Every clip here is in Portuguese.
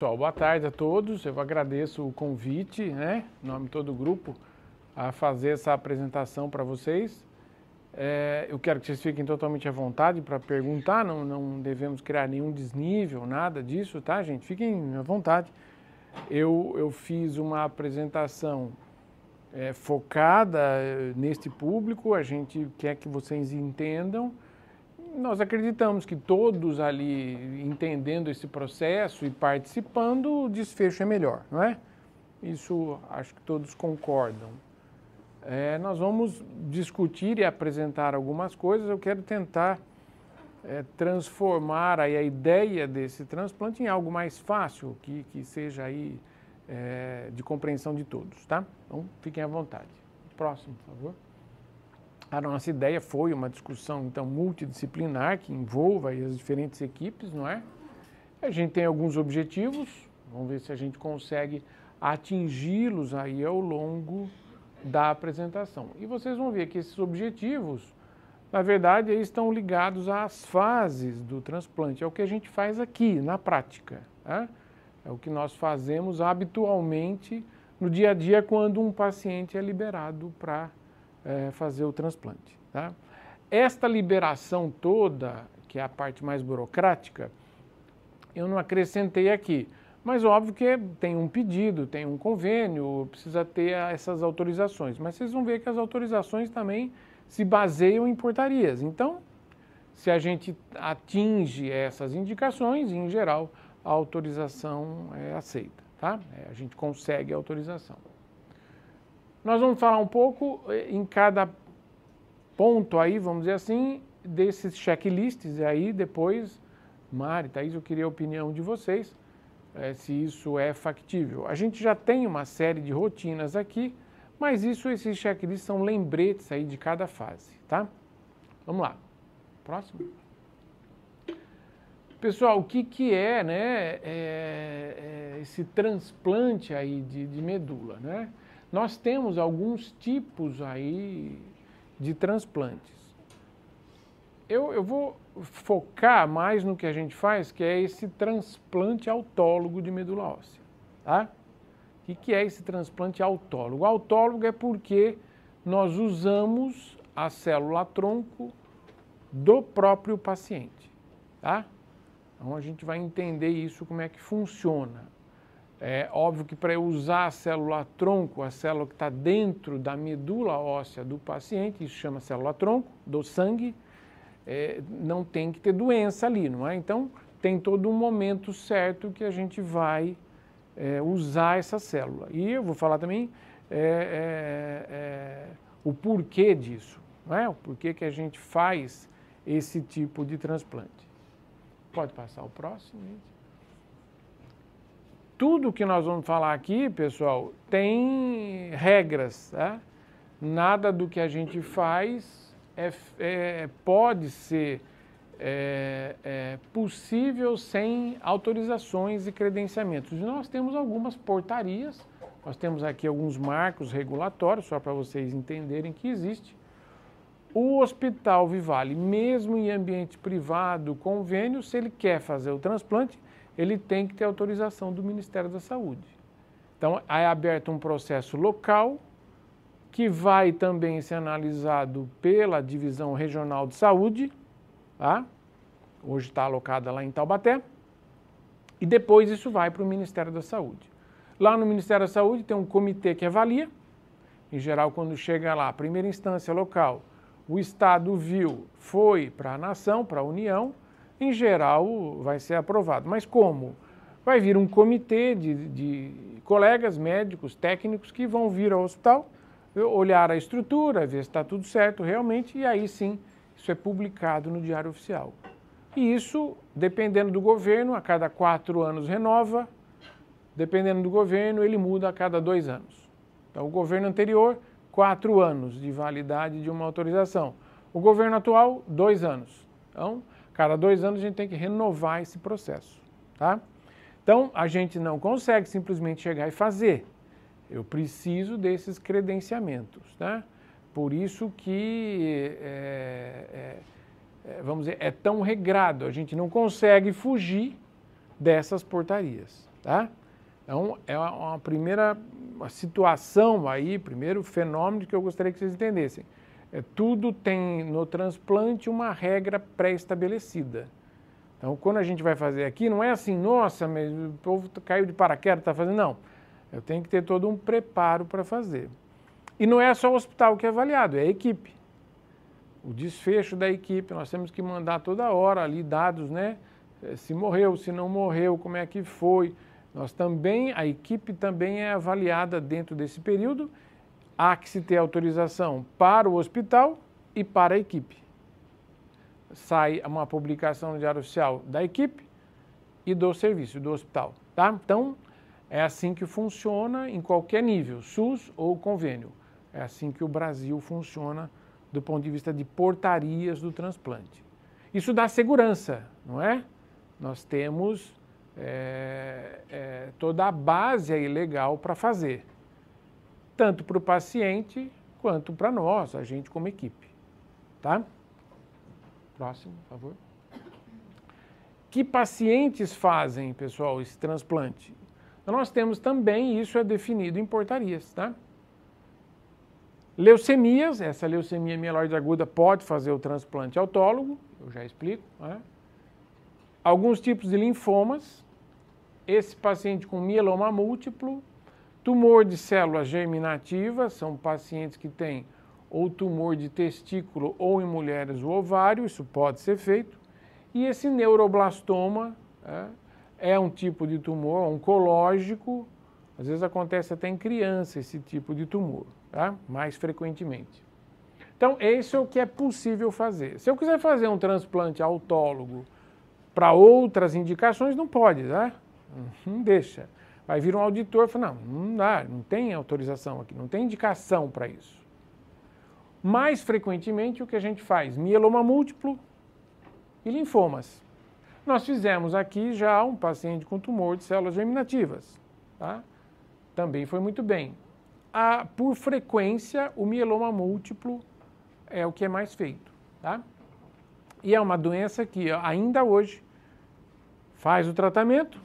Pessoal, boa tarde a todos. Eu agradeço o convite, em nome de todo o grupo, a fazer essa apresentação para vocês. Eu quero que vocês fiquem totalmente à vontade para perguntar, não devemos criar nenhum desnível, nada disso, tá, gente? Fiquem à vontade. Eu fiz uma apresentação focada neste público, a gente quer que vocês entendam. Nós acreditamos que todos ali entendendo esse processo e participando, o desfecho é melhor, não é? Isso acho que todos concordam. Nós vamos discutir e apresentar algumas coisas. Eu quero tentar transformar aí a ideia desse transplante em algo mais fácil, que seja aí de compreensão de todos, tá? Então, fiquem à vontade. Próximo, por favor. A nossa ideia foi uma discussão, então, multidisciplinar, que envolva aí as diferentes equipes, não é? A gente tem alguns objetivos, vamos ver se a gente consegue atingi-los aí ao longo da apresentação. E vocês vão ver que esses objetivos, na verdade, aí estão ligados às fases do transplante. É o que a gente faz aqui, na prática, né? É o que nós fazemos habitualmente no dia a dia quando um paciente é liberado para fazer o transplante, tá? Esta liberação toda, que é a parte mais burocrática, eu não acrescentei aqui, mas óbvio que tem um pedido, tem um convênio, precisa ter essas autorizações, mas vocês vão ver que as autorizações também se baseiam em portarias. Então, se a gente atinge essas indicações, em geral, a autorização é aceita, tá? A gente consegue a autorização. Nós vamos falar um pouco em cada ponto aí, vamos dizer assim, desses checklists, e aí depois, Mari, Thaís, eu queria a opinião de vocês, se isso é factível. A gente já tem uma série de rotinas aqui, mas esses checklists são lembretes aí de cada fase, tá? Vamos lá. Próximo. Pessoal, o que é, né, esse transplante aí de medula, né? Nós temos alguns tipos aí de transplantes. Eu vou focar mais no que a gente faz, que é esse transplante autólogo de medula óssea, tá? O que é esse transplante autólogo? Autólogo é porque nós usamos a célula-tronco do próprio paciente, tá? Então a gente vai entender isso, como é que funciona. É óbvio que para eu usar a célula-tronco, a célula que está dentro da medula óssea do paciente, isso chama célula-tronco, do sangue, não tem que ter doença ali, não é? Então, tem todo um momento certo que a gente vai usar essa célula. E eu vou falar também o porquê disso, não é? O porquê que a gente faz esse tipo de transplante. Pode passar o próximo, gente. Tudo que nós vamos falar aqui, pessoal, tem regras, tá? Nada do que a gente faz pode ser possível sem autorizações e credenciamentos. E nós temos algumas portarias, nós temos aqui alguns marcos regulatórios, só para vocês entenderem que existe. O Hospital Vivale, mesmo em ambiente privado, convênio, se ele quer fazer o transplante, ele tem que ter autorização do Ministério da Saúde. Então, é aberto um processo local, que vai também ser analisado pela Divisão Regional de Saúde, tá? Hoje está alocada lá em Taubaté, e depois isso vai para o Ministério da Saúde. Lá no Ministério da Saúde tem um comitê que avalia, em geral, quando chega lá, primeira instância local, o Estado viu, foi para a nação, para a União, em geral vai ser aprovado. Mas como? Vai vir um comitê de colegas médicos, técnicos, que vão vir ao hospital, olhar a estrutura, ver se está tudo certo realmente, e aí sim, isso é publicado no Diário Oficial. E isso, dependendo do governo, a cada 4 anos renova, dependendo do governo, ele muda a cada 2 anos. Então, o governo anterior, 4 anos de validade de uma autorização. O governo atual, 2 anos. Então, cada 2 anos a gente tem que renovar esse processo, tá? Então, a gente não consegue simplesmente chegar e fazer. Eu preciso desses credenciamentos, tá? Por isso que, vamos dizer, é tão regrado. A gente não consegue fugir dessas portarias, tá? Então, é uma primeira situação aí, primeiro fenômeno que eu gostaria que vocês entendessem. Tudo tem no transplante uma regra pré-estabelecida. Então, quando a gente vai fazer aqui, não é assim, nossa, mas o povo caiu de paraquedas, está fazendo, não. Eu tenho que ter todo um preparo para fazer. E não é só o hospital que é avaliado, é a equipe. O desfecho da equipe, nós temos que mandar toda hora ali dados, né? Se morreu, se não morreu, como é que foi. Nós também, a equipe também é avaliada dentro desse período. Há que se ter autorização para o hospital e para a equipe. Sai uma publicação no Diário Oficial da equipe e do serviço, do hospital, tá? Então, é assim que funciona em qualquer nível, SUS ou convênio. É assim que o Brasil funciona do ponto de vista de portarias do transplante. Isso dá segurança, não é? Nós temos toda a base aí legal para fazer, tanto para o paciente quanto para nós, a gente como equipe, tá? Próximo, por favor. Que pacientes fazem, pessoal, esse transplante? Então, nós temos também, isso é definido em portarias, tá? Leucemias, essa leucemia mieloide aguda pode fazer o transplante autólogo, eu já explico, né? Alguns tipos de linfomas, esse paciente com mieloma múltiplo, tumor de células germinativas, são pacientes que têm ou tumor de testículo ou em mulheres o ovário, isso pode ser feito. E esse neuroblastoma é um tipo de tumor oncológico, às vezes acontece até em criança esse tipo de tumor, tá? Mais frequentemente. Então, esse é o que é possível fazer. Se eu quiser fazer um transplante autólogo para outras indicações, não pode, tá? Não deixa. Vai vir um auditor e fala, não dá, não tem autorização aqui, não tem indicação para isso. Mais frequentemente, o que a gente faz? Mieloma múltiplo e linfomas. Nós fizemos aqui já um paciente com tumor de células germinativas, tá? Também foi muito bem. Por frequência, o mieloma múltiplo é o que é mais feito, tá? E é uma doença que ainda hoje faz o tratamento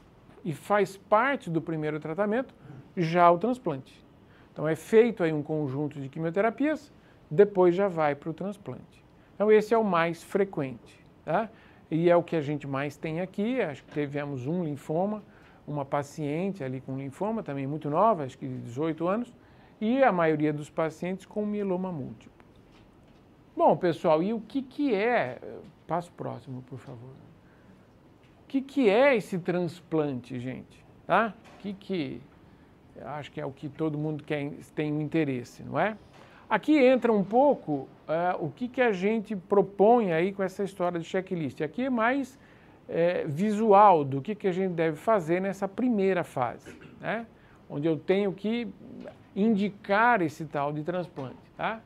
e faz parte do primeiro tratamento já o transplante. Então é feito aí um conjunto de quimioterapias, depois já vai para o transplante. Então esse é o mais frequente, tá? E é o que a gente mais tem aqui. Acho que tivemos um linfoma, uma paciente ali com linfoma, também muito nova, acho que 18 anos, e a maioria dos pacientes com mieloma múltiplo. Bom, pessoal, e o que é... Passo próximo, por favor. O que é esse transplante, gente? Tá? Acho que é o que todo mundo tem interesse, não é? Aqui entra um pouco o que a gente propõe aí com essa história de checklist. Aqui é mais visual do que a gente deve fazer nessa primeira fase, né? Onde eu tenho que indicar esse tal de transplante, tá?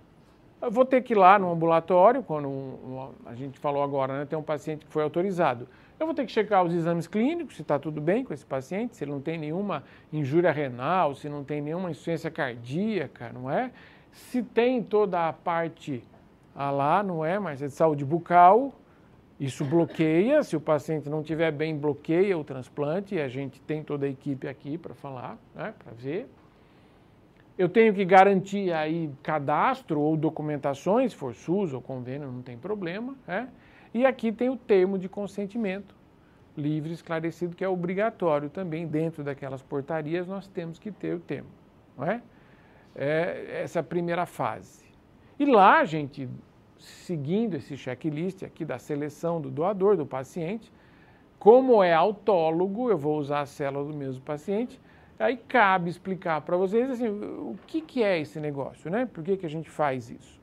Eu vou ter que ir lá no ambulatório, quando a gente falou agora, né, tem um paciente que foi autorizado. Eu vou ter que checar os exames clínicos, se está tudo bem com esse paciente, se ele não tem nenhuma injúria renal, se não tem nenhuma insuficiência cardíaca, não é? Se tem toda a parte lá, não é? Mas é de saúde bucal, isso bloqueia, se o paciente não estiver bem, bloqueia o transplante, e a gente tem toda a equipe aqui para falar, né, para ver. Eu tenho que garantir aí cadastro ou documentações, se for SUS ou convênio, não tem problema, né? E aqui tem o termo de consentimento livre e esclarecido, que é obrigatório também, dentro daquelas portarias nós temos que ter o termo, não é? Essa primeira fase. E lá, gente, seguindo esse checklist aqui da seleção do doador, do paciente, como é autólogo, eu vou usar a célula do mesmo paciente, aí cabe explicar para vocês assim, o que é esse negócio, né? Por que a gente faz isso?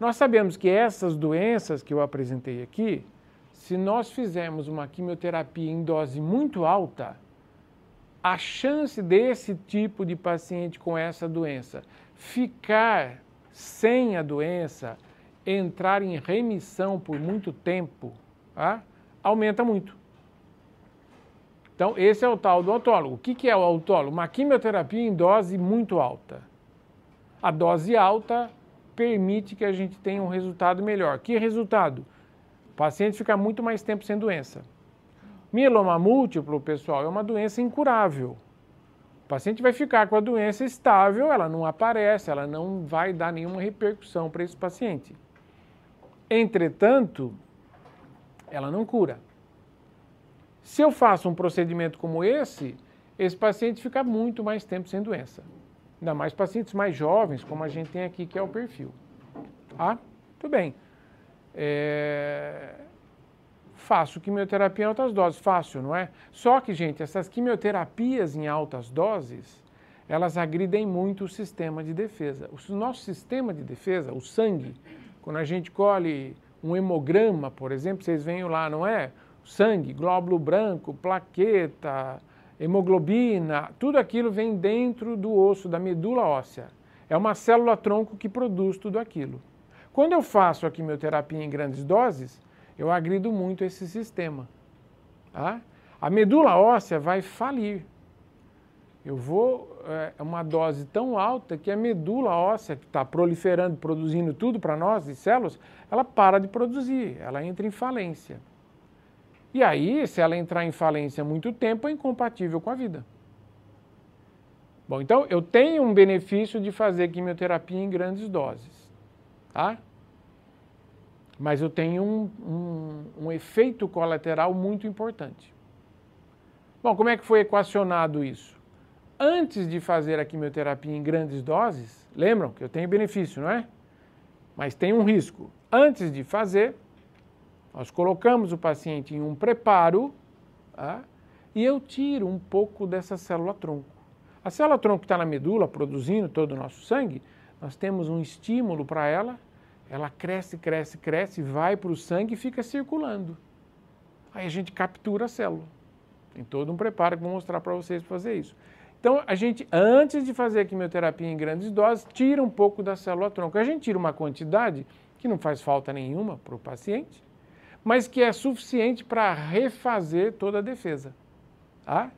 Nós sabemos que essas doenças que eu apresentei aqui, se nós fizermos uma quimioterapia em dose muito alta, a chance desse tipo de paciente com essa doença ficar sem a doença, entrar em remissão por muito tempo, tá? Aumenta muito. Então, esse é o tal do autólogo. O que é o autólogo? Uma quimioterapia em dose muito alta. A dose alta permite que a gente tenha um resultado melhor. Que resultado? O paciente fica muito mais tempo sem doença. Mieloma múltiplo, pessoal, é uma doença incurável. O paciente vai ficar com a doença estável, ela não aparece, ela não vai dar nenhuma repercussão para esse paciente. Entretanto, ela não cura. Se eu faço um procedimento como esse paciente fica muito mais tempo sem doença. Ainda mais pacientes mais jovens, como a gente tem aqui, que é o perfil. Tá? Tudo bem. Faço quimioterapia em altas doses, fácil, não é? Só que, gente, essas quimioterapias em altas doses, elas agridem muito o sistema de defesa. O nosso sistema de defesa, o sangue, quando a gente colhe um hemograma, por exemplo, vocês veem lá, não é? Sangue, glóbulo branco, plaqueta, hemoglobina, tudo aquilo vem dentro do osso, da medula óssea. É uma célula-tronco que produz tudo aquilo. Quando eu faço a quimioterapia em grandes doses, eu agrido muito esse sistema. Tá? A medula óssea vai falir. É uma dose tão alta que a medula óssea, que está proliferando, produzindo tudo para nós, de células, ela para de produzir, ela entra em falência. E aí, se ela entrar em falência há muito tempo, é incompatível com a vida. Bom, então eu tenho um benefício de fazer quimioterapia em grandes doses, tá? Mas eu tenho um efeito colateral muito importante. Bom, como é que foi equacionado isso? Antes de fazer a quimioterapia em grandes doses, lembram que eu tenho benefício, não é? Mas tem um risco. Antes de fazer, nós colocamos o paciente em um preparo, tá? E eu tiro um pouco dessa célula-tronco. A célula-tronco que está na medula, produzindo todo o nosso sangue, nós temos um estímulo para ela cresce, cresce, cresce, vai para o sangue e fica circulando. Aí a gente captura a célula. Tem todo um preparo que eu vou mostrar para vocês para fazer isso. Então, a gente, antes de fazer a quimioterapia em grandes doses, tira um pouco da célula-tronco. A gente tira uma quantidade que não faz falta nenhuma para o paciente, mas que é suficiente para refazer toda a defesa. Tá?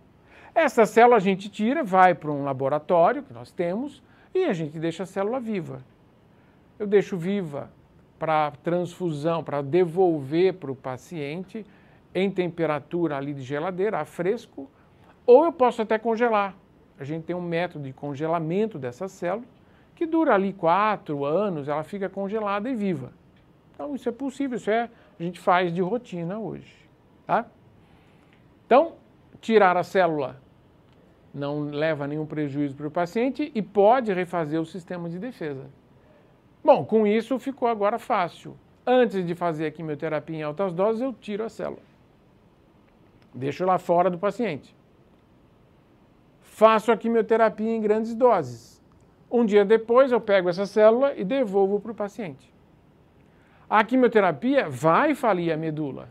Essa célula a gente tira, vai para um laboratório que nós temos e a gente deixa a célula viva. Eu deixo viva para transfusão, para devolver para o paciente em temperatura ali de geladeira, a fresco, ou eu posso até congelar. A gente tem um método de congelamento dessa célula que dura ali 4 anos, ela fica congelada e viva. Então isso é possível, a gente faz de rotina hoje. Tá? Então, tirar a célula não leva nenhum prejuízo para o paciente e pode refazer o sistema de defesa. Bom, com isso ficou agora fácil. Antes de fazer a quimioterapia em altas doses, eu tiro a célula. Deixo lá fora do paciente. Faço a quimioterapia em grandes doses. Um dia depois, eu pego essa célula e devolvo para o paciente. A quimioterapia vai falir a medula,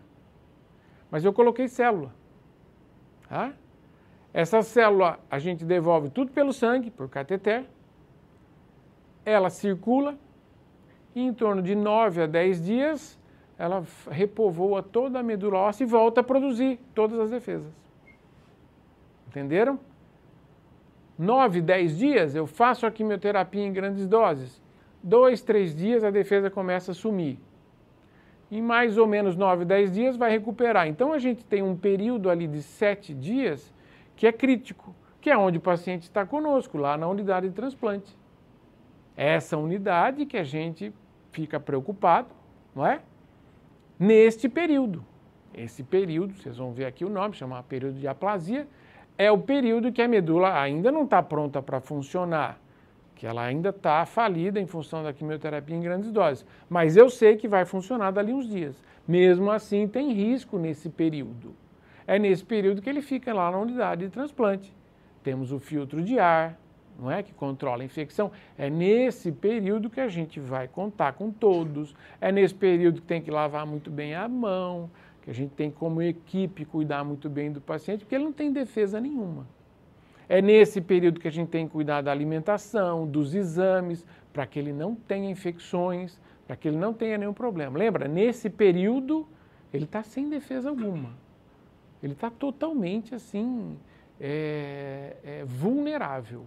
mas eu coloquei célula. Tá? Essa célula a gente devolve tudo pelo sangue, por cateter. Ela circula. E em torno de 9 a 10 dias, ela repovoa toda a medula óssea e volta a produzir todas as defesas. Entenderam? 9, 10 dias, eu faço a quimioterapia em grandes doses. 2, 3 dias, a defesa começa a sumir. Em mais ou menos 9, 10 dias, vai recuperar. Então, a gente tem um período ali de 7 dias que é crítico, que é onde o paciente está conosco, lá na unidade de transplante. Essa unidade que a gente fica preocupado, não é? Neste período. Esse período, vocês vão ver aqui o nome, chama período de aplasia, é o período que a medula ainda não está pronta para funcionar, que ela ainda está falida em função da quimioterapia em grandes doses. Mas eu sei que vai funcionar dali uns dias. Mesmo assim, tem risco nesse período. É nesse período que ele fica lá na unidade de transplante. Temos o filtro de ar, não é, que controla a infecção. É nesse período que a gente vai contar com todos, é nesse período que tem que lavar muito bem a mão, que a gente tem como equipe cuidar muito bem do paciente, porque ele não tem defesa nenhuma. É nesse período que a gente tem que cuidar da alimentação, dos exames, para que ele não tenha infecções, para que ele não tenha nenhum problema. Lembra, nesse período ele está sem defesa alguma. Ele está totalmente assim, vulnerável.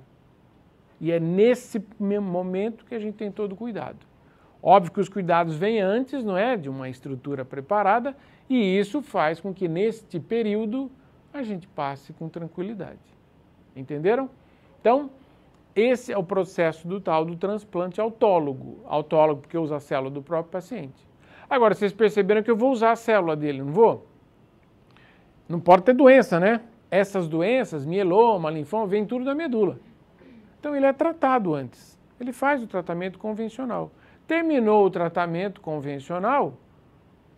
E é nesse momento que a gente tem todo o cuidado. Óbvio que os cuidados vêm antes, não é, de uma estrutura preparada, e isso faz com que neste período a gente passe com tranquilidade. Entenderam? Então, esse é o processo do tal do transplante autólogo. Autólogo porque usa a célula do próprio paciente. Agora, vocês perceberam que eu vou usar a célula dele, não vou? Não pode ter doença, né? Essas doenças, mieloma, linfoma, vem tudo da medula. Então ele é tratado antes. Ele faz o tratamento convencional. Terminou o tratamento convencional,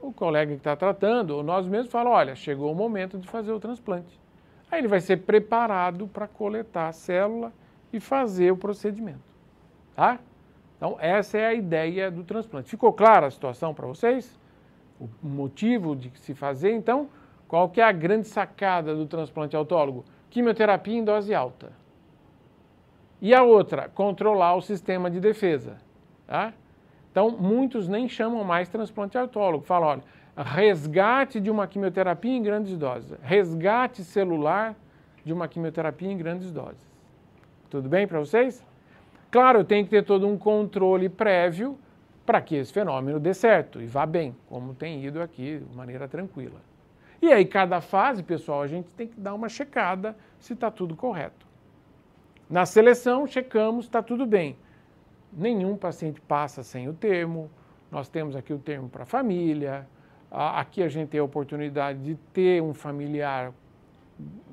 o colega que está tratando, ou nós mesmos, fala, olha, chegou o momento de fazer o transplante. Aí ele vai ser preparado para coletar a célula e fazer o procedimento. Tá? Então essa é a ideia do transplante. Ficou clara a situação para vocês? O motivo de se fazer, então, qual que é a grande sacada do transplante autólogo? Quimioterapia em dose alta. E a outra, controlar o sistema de defesa. Tá? Então, muitos nem chamam mais transplante autólogo. Falam, olha, resgate de uma quimioterapia em grandes doses. Resgate celular de uma quimioterapia em grandes doses. Tudo bem para vocês? Claro, tem que ter todo um controle prévio para que esse fenômeno dê certo e vá bem, como tem ido aqui de maneira tranquila. E aí, cada fase, pessoal, a gente tem que dar uma checada se está tudo correto. Na seleção, checamos, está tudo bem. Nenhum paciente passa sem o termo, nós temos aqui o termo para a família, aqui a gente tem a oportunidade de ter um familiar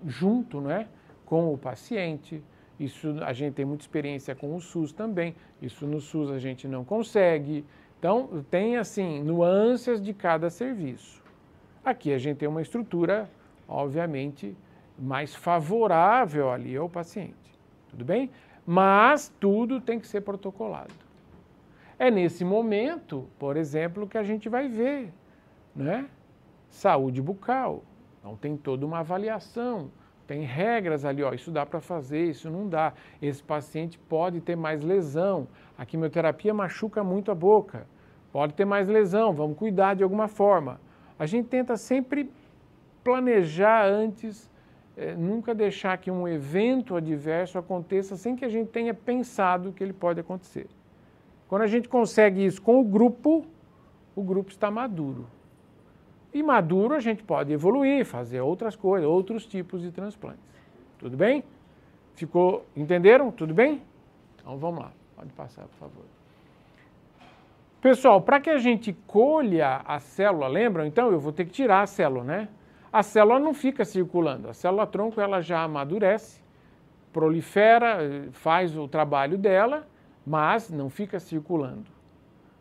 junto, né, com o paciente. Isso a gente tem muita experiência com o SUS também, isso no SUS a gente não consegue. Então, tem assim, nuances de cada serviço. Aqui a gente tem uma estrutura, obviamente, mais favorável ali ao paciente. Tudo bem? Mas tudo tem que ser protocolado. É nesse momento, por exemplo, que a gente vai ver, né? Saúde bucal. Então tem toda uma avaliação, tem regras ali, ó, isso dá para fazer, isso não dá. Esse paciente pode ter mais lesão, a quimioterapia machuca muito a boca, pode ter mais lesão, vamos cuidar de alguma forma. A gente tenta sempre planejar antes, nunca deixar que um evento adverso aconteça sem que a gente tenha pensado que ele pode acontecer. Quando a gente consegue isso com o grupo está maduro. E maduro a gente pode evoluir, fazer outras coisas, outros tipos de transplantes. Tudo bem? Ficou, entenderam? Tudo bem? Então vamos lá, pode passar, por favor. Pessoal, para que a gente colha a célula, lembram? Então eu vou ter que tirar a célula, né? A célula não fica circulando, a célula tronco ela já amadurece, prolifera, faz o trabalho dela, mas não fica circulando,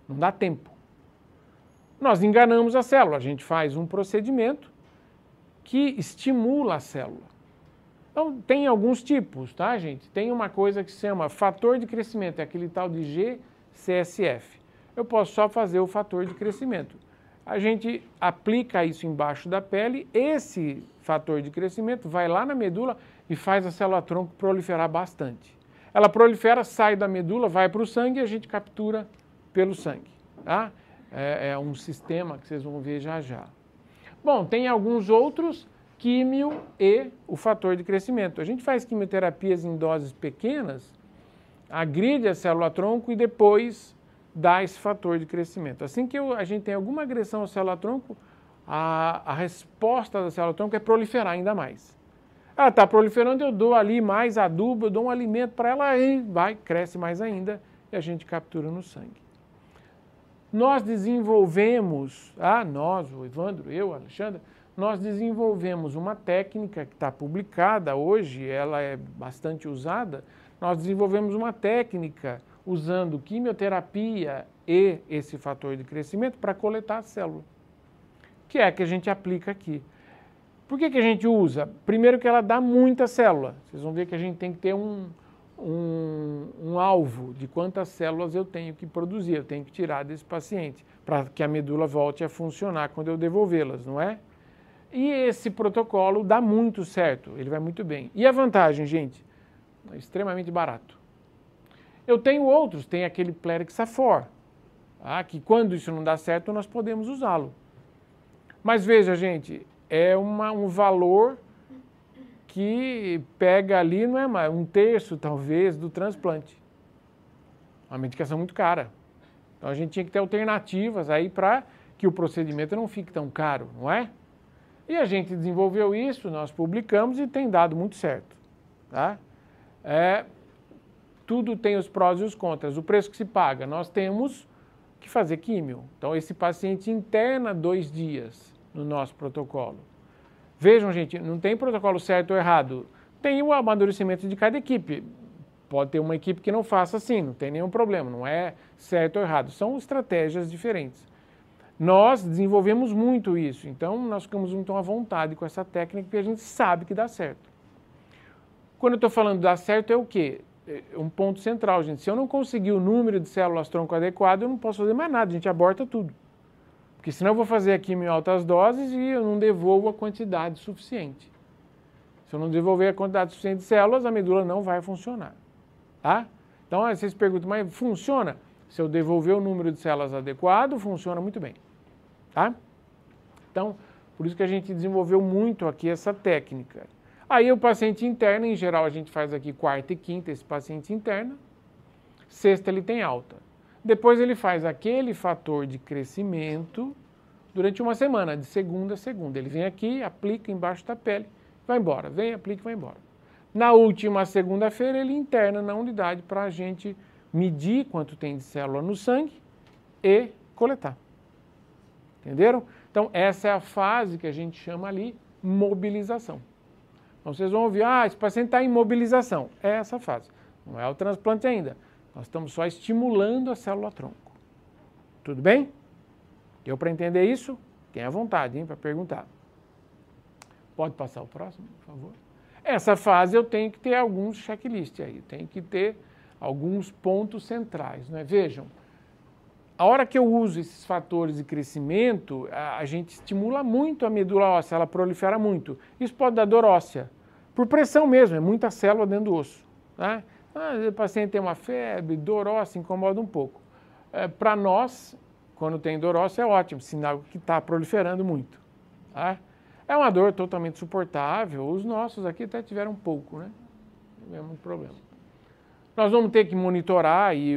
não dá tempo. Nós enganamos a célula, a gente faz um procedimento que estimula a célula. Então tem alguns tipos, tá gente? Tem uma coisa que se chama fator de crescimento, é aquele tal de G-CSF. Eu posso só fazer o fator de crescimento. A gente aplica isso embaixo da pele, esse fator de crescimento vai lá na medula e faz a célula-tronco proliferar bastante. Ela prolifera, sai da medula, vai para o sangue e a gente captura pelo sangue. Tá? É um sistema que vocês vão ver já já. Bom, tem alguns outros, químio e o fator de crescimento. A gente faz quimioterapias em doses pequenas, agride a célula-tronco e depois dá esse fator de crescimento. Assim que a gente tem alguma agressão à célula-tronco, a resposta da célula-tronco é proliferar ainda mais. Ela está proliferando, eu dou ali mais adubo, eu dou um alimento para ela e vai, cresce mais ainda e a gente captura no sangue. Nós desenvolvemos, nós, o Evandro, eu, a Alexandra, nós desenvolvemos uma técnica que está publicada hoje, ela é bastante usada, nós desenvolvemos uma técnica usando quimioterapia e esse fator de crescimento para coletar a célula, que é a que a gente aplica aqui. Por que a gente usa? Primeiro que ela dá muita célula. Vocês vão ver que a gente tem que ter um alvo de quantas células eu tenho que produzir, eu tenho que tirar desse paciente, para que a medula volte a funcionar quando eu devolvê-las, não é? E esse protocolo dá muito certo, ele vai muito bem. E a vantagem, gente? É extremamente barato. Eu tenho outros, tem aquele Plerixafor, que quando isso não dá certo, nós podemos usá-lo. Mas veja, gente, é um valor que pega ali, não é mais, 1/3, talvez, do transplante. Uma medicação muito cara. Então a gente tinha que ter alternativas aí para que o procedimento não fique tão caro, não é? E a gente desenvolveu isso, nós publicamos e tem dado muito certo. Tá? Tudo tem os prós e os contras. O preço que se paga, nós temos que fazer químio. Então esse paciente interna 2 dias no nosso protocolo. Vejam, gente, não tem protocolo certo ou errado. Tem o amadurecimento de cada equipe. Pode ter uma equipe que não faça assim, não tem nenhum problema, não é certo ou errado. São estratégias diferentes. Nós desenvolvemos muito isso, então nós ficamos muito à vontade com essa técnica porque a gente sabe que dá certo. Quando eu estou falando dar certo é o quê? É um ponto central, gente. Se eu não conseguir o número de células tronco adequado, eu não posso fazer mais nada, a gente aborta tudo. Porque senão eu vou fazer a quimio em altas doses e eu não devolvo a quantidade suficiente. Se eu não devolver a quantidade suficiente de células, a medula não vai funcionar. Tá? Então, aí vocês perguntam, mas funciona? Se eu devolver o número de células adequado, funciona muito bem. Tá? Então, por isso que a gente desenvolveu muito aqui essa técnica. Aí o paciente interno, em geral, a gente faz aqui quarta e quinta, esse paciente interna. Sexta ele tem alta. Depois ele faz aquele fator de crescimento durante uma semana, de segunda a segunda. Ele vem aqui, aplica embaixo da pele, vai embora. Vem, aplica e vai embora. Na última segunda-feira ele interna na unidade para a gente medir quanto tem de célula no sangue e coletar. Entenderam? Então, essa é a fase que a gente chama ali mobilização. Então, vocês vão ouvir, esse paciente está em mobilização. É essa fase. Não é o transplante ainda. Nós estamos só estimulando a célula-tronco. Tudo bem? Deu para entender isso? Tenha vontade, hein, para perguntar. Pode passar o próximo, por favor? Essa fase eu tenho que ter alguns checklists aí. Tem que ter alguns pontos centrais, né? Vejam. A hora que eu uso esses fatores de crescimento, a gente estimula muito a medula óssea, ela prolifera muito. Isso pode dar dor óssea, por pressão mesmo, é muita célula dentro do osso. Tá? O paciente tem uma febre, dor óssea, incomoda um pouco. Para nós, quando tem dor óssea, é ótimo, sinal que está proliferando muito. Tá? É uma dor totalmente suportável, os nossos aqui até tiveram um pouco, né? Não tivemos muito problema. Nós vamos ter que monitorar aí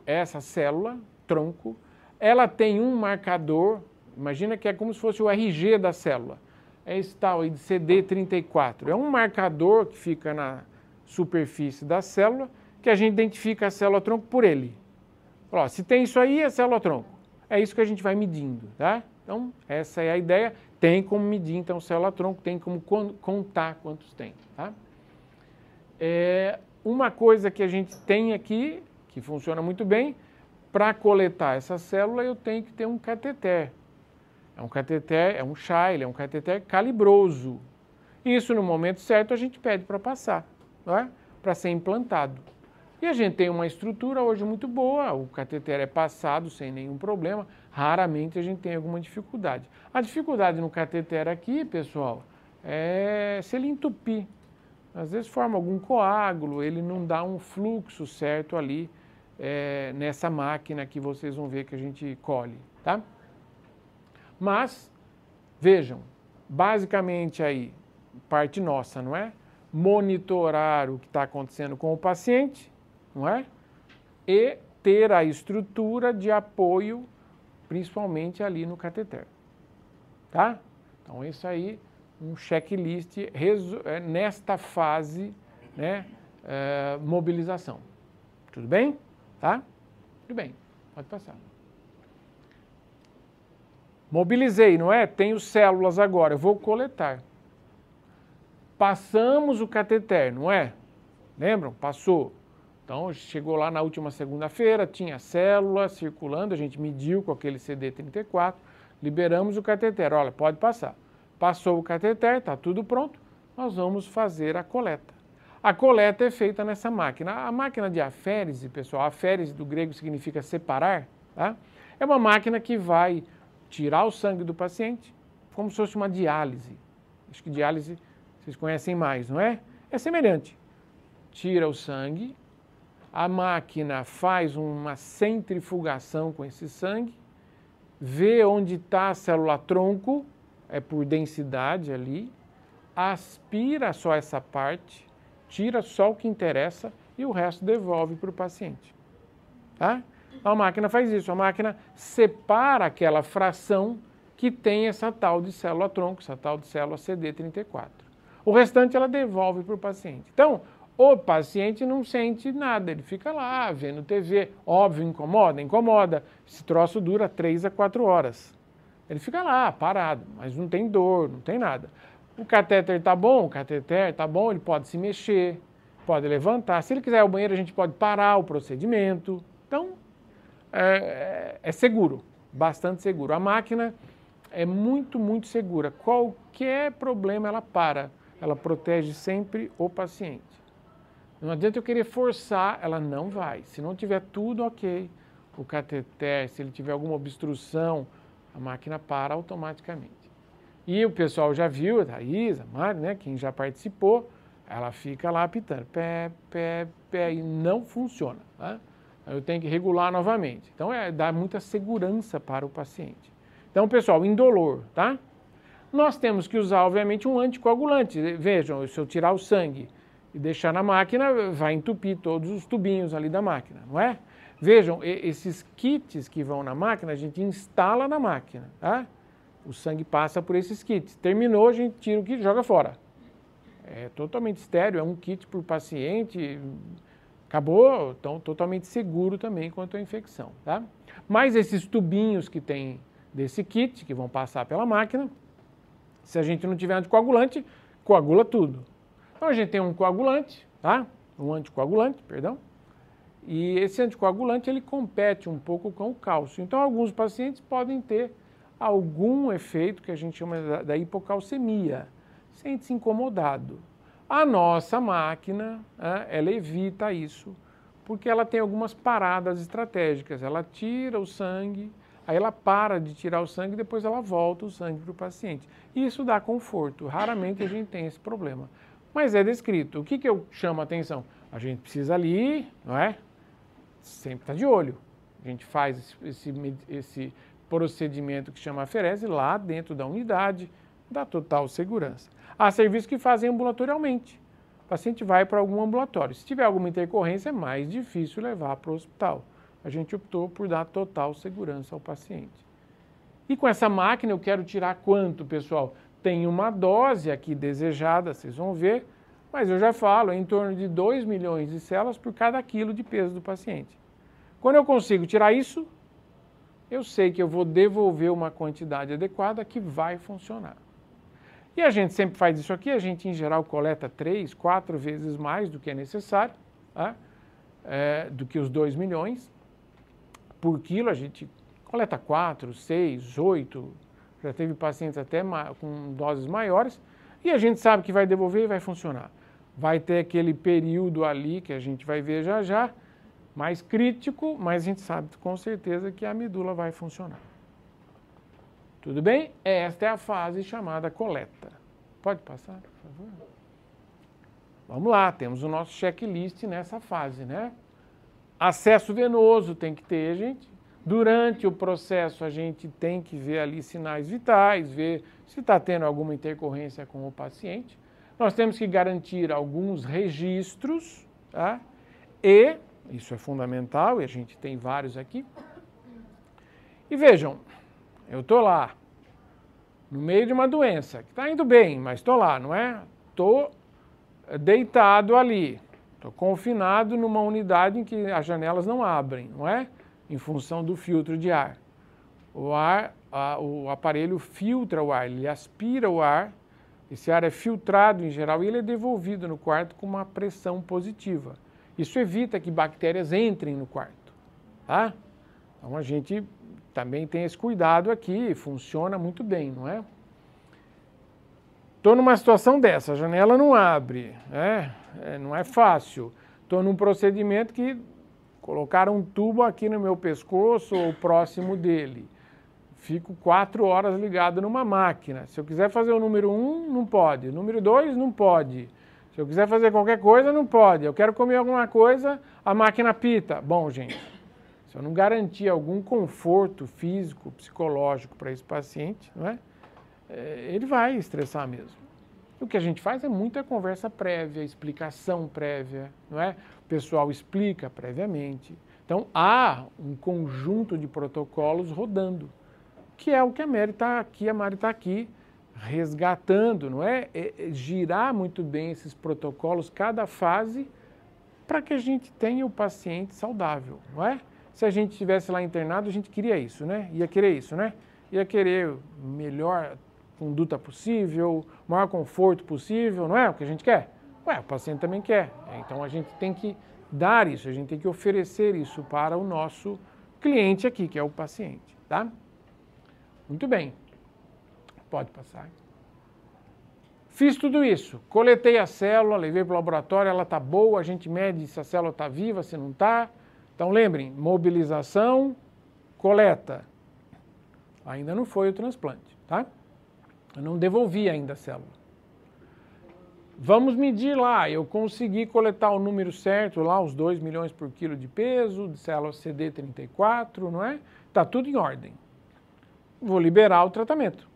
essa célula, tronco, ela tem um marcador, imagina que é como se fosse o RG da célula, é esse tal aí de CD34, é um marcador que fica na superfície da célula, que a gente identifica a célula-tronco por ele. Ó, se tem isso aí, é célula-tronco, é isso que a gente vai medindo, tá? Então, essa é a ideia, tem como medir, então, célula-tronco, tem como contar quantos tem, tá? Uma coisa que a gente tem aqui, que funciona muito bem, para coletar essa célula, eu tenho que ter um cateter. É um cateter, é um Scheil, é um cateter calibroso. Isso, no momento certo, a gente pede para passar, não é? Para ser implantado. E a gente tem uma estrutura hoje muito boa, o cateter é passado sem nenhum problema, raramente a gente tem alguma dificuldade. A dificuldade no cateter aqui, pessoal, é se ele entupir. Às vezes forma algum coágulo, ele não dá um fluxo certo ali, nessa máquina que vocês vão ver que a gente colhe, tá? Mas, vejam, basicamente aí, parte nossa, não é? Monitorar o que está acontecendo com o paciente, não é? E ter a estrutura de apoio, principalmente ali no cateter, tá? Então, isso aí, um checklist nesta fase, né, mobilização. Tudo bem? Tá? Tudo bem, pode passar. Mobilizei, não é? Tenho células agora, eu vou coletar. Passamos o cateter, não é? Lembram? Passou. Então, chegou lá na última segunda-feira, tinha célula circulando, a gente mediu com aquele CD34, liberamos o cateter. Olha, pode passar. Passou o cateter, está tudo pronto, nós vamos fazer a coleta. A coleta é feita nessa máquina. A máquina de aférese, pessoal, aférese do grego significa separar, tá? É uma máquina que vai tirar o sangue do paciente, como se fosse uma diálise. Acho que diálise vocês conhecem mais, não é? É semelhante. Tira o sangue, a máquina faz uma centrifugação com esse sangue, vê onde está a célula-tronco, é por densidade ali, aspira só essa parte, tira só o que interessa e o resto devolve para o paciente. Tá? A máquina faz isso, a máquina separa aquela fração que tem essa tal de célula-tronco, essa tal de célula CD34. O restante ela devolve para o paciente. Então, o paciente não sente nada, ele fica lá vendo TV. Óbvio, incomoda? Incomoda. Esse troço dura 3 a 4 horas. Ele fica lá, parado, mas não tem dor, não tem nada. O catéter está bom? O catéter está bom, ele pode se mexer, pode levantar. Se ele quiser ir ao banheiro, a gente pode parar o procedimento. Então, é seguro, bastante seguro. A máquina é muito, muito segura. Qualquer problema ela para, ela protege sempre o paciente. Não adianta eu querer forçar, ela não vai. Se não tiver tudo ok, o cateter, se ele tiver alguma obstrução, a máquina para automaticamente. E o pessoal já viu, a Thaís, a Mari, né, quem já participou, ela fica lá apitando, pé, pé, pé, e não funciona. Tá? Eu tenho que regular novamente. Então, dá muita segurança para o paciente. Então, pessoal, indolor, tá? Nós temos que usar, obviamente, um anticoagulante. Vejam, se eu tirar o sangue e deixar na máquina, vai entupir todos os tubinhos ali da máquina, não é? Vejam, esses kits que vão na máquina, a gente instala na máquina, tá? O sangue passa por esses kits. Terminou, a gente tira o kit e joga fora. É totalmente estéril, é um kit por paciente, acabou, então totalmente seguro também quanto à infecção, tá? Mas esses tubinhos que tem desse kit, que vão passar pela máquina, se a gente não tiver anticoagulante, coagula tudo. Então a gente tem um coagulante, tá? Um anticoagulante, perdão. E esse anticoagulante, ele compete um pouco com o cálcio. Então alguns pacientes podem ter algum efeito que a gente chama da hipocalcemia, sente-se incomodado. A nossa máquina, ela evita isso, porque ela tem algumas paradas estratégicas. Ela tira o sangue, aí ela para de tirar o sangue e depois ela volta o sangue para o paciente. Isso dá conforto, raramente a gente tem esse problema. Mas é descrito. O que eu chamo a atenção? A gente precisa ali, não é? Sempre estar de olho. A gente faz esse procedimento que chama aferese lá dentro da unidade, dá total segurança. Há serviços que fazem ambulatorialmente. O paciente vai para algum ambulatório. Se tiver alguma intercorrência, é mais difícil levar para o hospital. A gente optou por dar total segurança ao paciente. E com essa máquina eu quero tirar quanto, pessoal? Tem uma dose aqui desejada, vocês vão ver, mas eu já falo, é em torno de 2 milhões de células por cada quilo de peso do paciente. Quando eu consigo tirar isso, eu sei que eu vou devolver uma quantidade adequada que vai funcionar. E a gente sempre faz isso aqui, a gente em geral coleta 3, 4 vezes mais do que é necessário, tá? Do que os 2 milhões. Por quilo a gente coleta 4, 6, 8, já teve pacientes até com doses maiores, e a gente sabe que vai devolver e vai funcionar. Vai ter aquele período ali que a gente vai ver já já, mais crítico, mas a gente sabe com certeza que a medula vai funcionar. Tudo bem? Esta é a fase chamada coleta. Pode passar, por favor? Vamos lá, temos o nosso checklist nessa fase, né? Acesso venoso tem que ter, gente. Durante o processo a gente tem que ver ali sinais vitais, ver se está tendo alguma intercorrência com o paciente. Nós temos que garantir alguns registros, tá? E isso é fundamental, e a gente tem vários aqui. E vejam, eu estou lá, no meio de uma doença, que está indo bem, mas estou lá, não é? Estou deitado ali, estou confinado numa unidade em que as janelas não abrem, não é? Em função do filtro de ar. O aparelho filtra o ar, ele aspira o ar, esse ar é filtrado em geral e ele é devolvido no quarto com uma pressão positiva. Isso evita que bactérias entrem no quarto, tá? Então a gente também tem esse cuidado aqui, funciona muito bem, não é? Estou numa situação dessa, a janela não abre, não é fácil. Estou num procedimento que colocaram um tubo aqui no meu pescoço ou próximo dele. Fico 4 horas ligado numa máquina. Se eu quiser fazer o número 1, não pode. O número 2, não pode. Se eu quiser fazer qualquer coisa, não pode. Eu quero comer alguma coisa, a máquina apita. Bom, gente, se eu não garantir algum conforto físico, psicológico para esse paciente, não é? Ele vai estressar mesmo. O que a gente faz é muita conversa prévia, explicação prévia, não é? O pessoal explica previamente, Então, há um conjunto de protocolos rodando, que é o que a Mari está aqui resgatando, não é? Girar muito bem esses protocolos, cada fase, para que a gente tenha o paciente saudável, não é? Se a gente estivesse lá internado, a gente queria isso, né? Ia querer isso, né? Ia querer melhor conduta possível, maior conforto possível, não é o que a gente quer? Ué, o paciente também quer. Então, a gente tem que dar isso, a gente tem que oferecer isso para o nosso cliente aqui, que é o paciente, tá? Muito bem. Pode passar. Fiz tudo isso, coletei a célula, levei para o laboratório, ela está boa, a gente mede se a célula está viva, se não está. Então, lembrem, mobilização, coleta. Ainda não foi o transplante, tá? Eu não devolvi ainda a célula. Vamos medir lá, eu consegui coletar o número certo lá, os 2 milhões por quilo de peso, de células CD34, não é? Está tudo em ordem. Vou liberar o tratamento.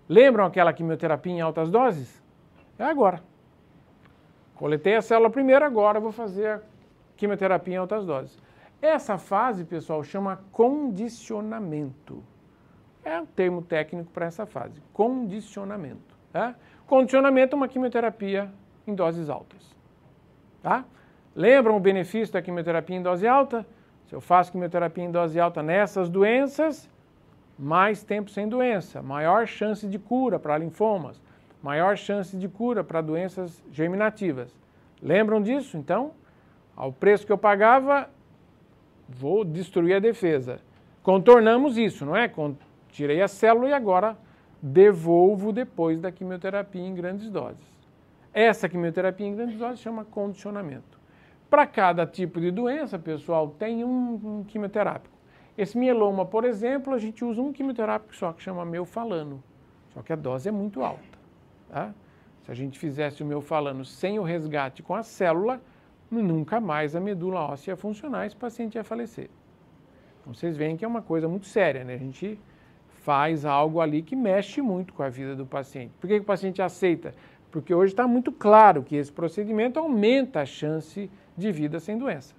Lembram aquela quimioterapia em altas doses? É agora. Coletei a célula primeiro, agora vou fazer a quimioterapia em altas doses. Essa fase, pessoal, chama condicionamento. É um termo técnico para essa fase, condicionamento. Tá? Condicionamento é uma quimioterapia em doses altas. Tá? Lembram o benefício da quimioterapia em dose alta? Se eu faço quimioterapia em dose alta nessas doenças, mais tempo sem doença, maior chance de cura para linfomas, maior chance de cura para doenças germinativas. Lembram disso? Então, ao preço que eu pagava, vou destruir a defesa. Contornamos isso, não é? Tirei a célula e agora devolvo depois da quimioterapia em grandes doses. Essa quimioterapia em grandes doses chama condicionamento. Para cada tipo de doença, pessoal, tem um quimioterápico. Esse mieloma, por exemplo, a gente usa um quimioterápico só, que chama melfalano. Só que a dose é muito alta. Tá? Se a gente fizesse o melfalano sem o resgate com a célula, nunca mais a medula óssea ia funcionar e esse paciente ia falecer. Então, vocês veem que é uma coisa muito séria, né? A gente faz algo ali que mexe muito com a vida do paciente. Por que o paciente aceita? Porque hoje está muito claro que esse procedimento aumenta a chance de vida sem doença.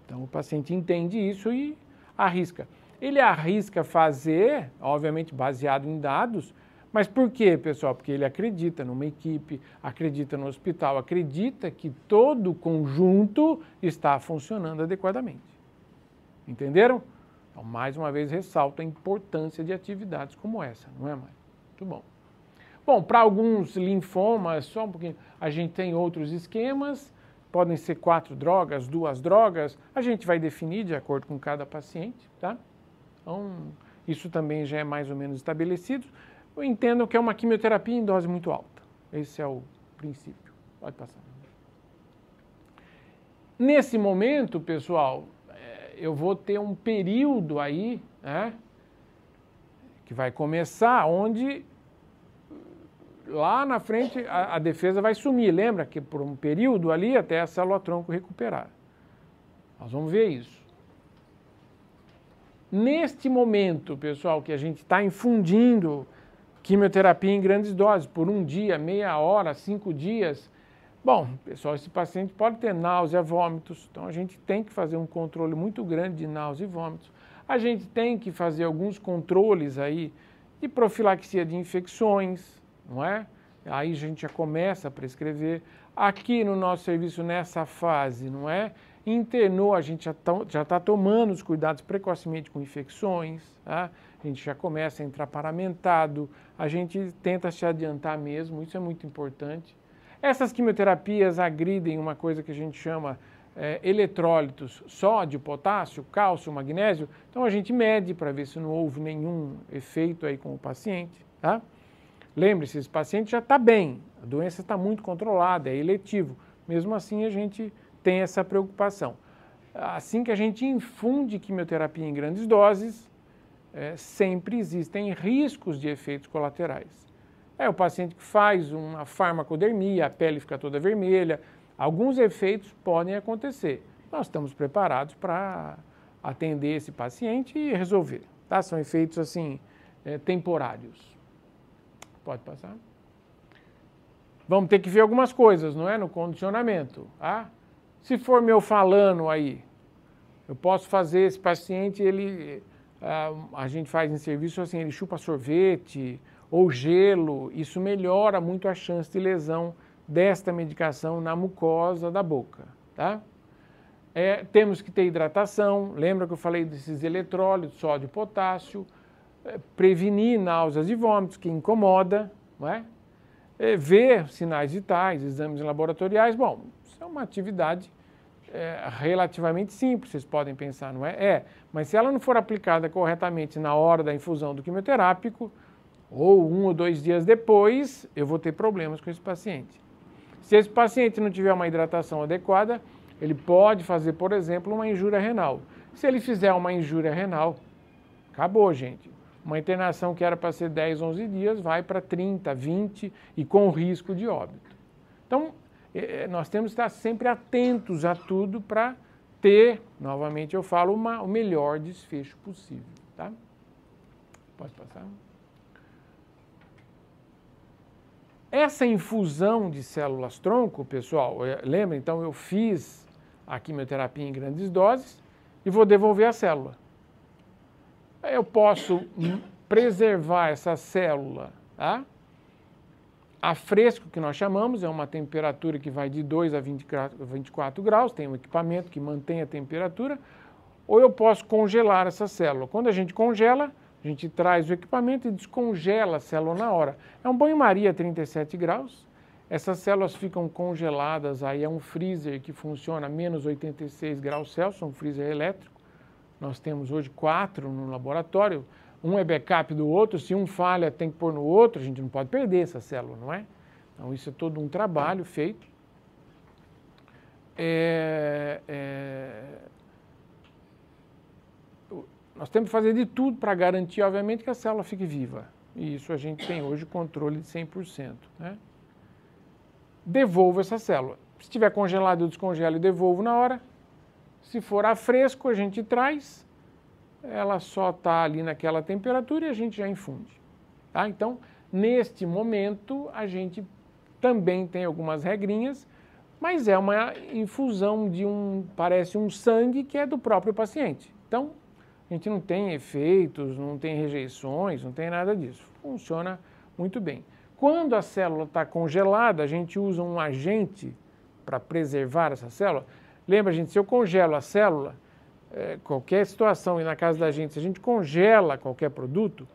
Então, o paciente entende isso e arrisca. Ele arrisca fazer, obviamente baseado em dados, mas por quê, pessoal? Porque ele acredita numa equipe, acredita no hospital, acredita que todo o conjunto está funcionando adequadamente. Entenderam? Então, mais uma vez, ressalto a importância de atividades como essa, não é, Mário? Muito bom. Bom, para alguns linfomas, só um pouquinho, a gente tem outros esquemas, podem ser 4 drogas, 2 drogas, a gente vai definir de acordo com cada paciente, tá? Então, isso também já é mais ou menos estabelecido. Entendam que é uma quimioterapia em dose muito alta. Esse é o princípio. Pode passar. Nesse momento, pessoal, eu vou ter um período aí, né, que vai começar, onde lá na frente a defesa vai sumir. Lembra que por um período ali até a célula-tronco recuperar. Nós vamos ver isso. Neste momento, pessoal, que a gente está infundindo quimioterapia em grandes doses, por um dia, meia hora, 5 dias, bom, pessoal, esse paciente pode ter náusea, vômitos, então a gente tem que fazer um controle muito grande de náusea e vômitos. A gente tem que fazer alguns controles aí de profilaxia de infecções, não é? Aí a gente já começa a prescrever. Aqui no nosso serviço, nessa fase, não é? Internou, a gente já está tomando os cuidados precocemente com infecções, tá? A gente já começa a entrar paramentado, a gente tenta se adiantar mesmo, isso é muito importante. Essas quimioterapias agridem uma coisa que a gente chama eletrólitos, sódio, potássio, cálcio, magnésio, então a gente mede para ver se não houve nenhum efeito aí com o paciente, tá? Lembre-se, esse paciente já está bem, a doença está muito controlada, é eletivo, mesmo assim a gente tem essa preocupação. Assim que a gente infunde quimioterapia em grandes doses, sempre existem riscos de efeitos colaterais. É o paciente que faz uma farmacodermia, a pele fica toda vermelha, alguns efeitos podem acontecer. Nós estamos preparados para atender esse paciente e resolver, tá? São efeitos assim, temporários. Pode passar. Vamos ter que ver algumas coisas, não é? No condicionamento, tá? Se for melfalano aí, Eu posso fazer esse paciente, a gente faz em serviço assim, ele chupa sorvete ou gelo, isso melhora muito a chance de lesão desta medicação na mucosa da boca, tá? Temos que ter hidratação, lembra que eu falei desses eletrólitos, sódio e potássio, prevenir náuseas e vômitos, que incomoda, não é? Ver sinais vitais, exames laboratoriais, bom, isso é uma atividade relativamente simples, vocês podem pensar, não é? Mas se ela não for aplicada corretamente na hora da infusão do quimioterápico, ou 1 ou 2 dias depois, eu vou ter problemas com esse paciente. Se esse paciente não tiver uma hidratação adequada, ele pode fazer, por exemplo, uma injúria renal. Se ele fizer uma injúria renal, acabou, gente. Uma internação que era para ser 10, 11 dias, vai para 30, 20 e com risco de óbito. Então, nós temos que estar sempre atentos a tudo para ter, novamente eu falo, o melhor desfecho possível, tá? Pode passar. Essa infusão de células-tronco, pessoal, lembra? Então eu fiz a quimioterapia em grandes doses e vou devolver a célula. Eu posso preservar essa célula, tá? A fresco, que nós chamamos, é uma temperatura que vai de 2 a 24 graus, tem um equipamento que mantém a temperatura, ou eu posso congelar essa célula. Quando a gente congela, a gente traz o equipamento e descongela a célula na hora. É um banho-maria a 37 graus, essas células ficam congeladas, aí é um freezer que funciona a menos 86 graus Celsius, um freezer elétrico. Nós temos hoje 4 no laboratório, um é backup do outro, se um falha tem que pôr no outro, a gente não pode perder essa célula, não é? Então isso é todo um trabalho feito. Nós temos que fazer de tudo para garantir, obviamente, que a célula fique viva. E isso a gente tem hoje controle de 100%. Né? Devolvo essa célula. Se estiver congelado, eu descongelo e devolvo na hora. Se for a fresco, a gente traz. Ela só está ali naquela temperatura e a gente já infunde. Tá? Então, neste momento, a gente também tem algumas regrinhas, mas é uma infusão de parece um sangue que é do próprio paciente. Então, a gente não tem efeitos, não tem rejeições, não tem nada disso. Funciona muito bem. Quando a célula está congelada, a gente usa um agente para preservar essa célula. Lembra, gente, se eu congelo a célula, qualquer situação e na casa da gente, se a gente congela qualquer produto,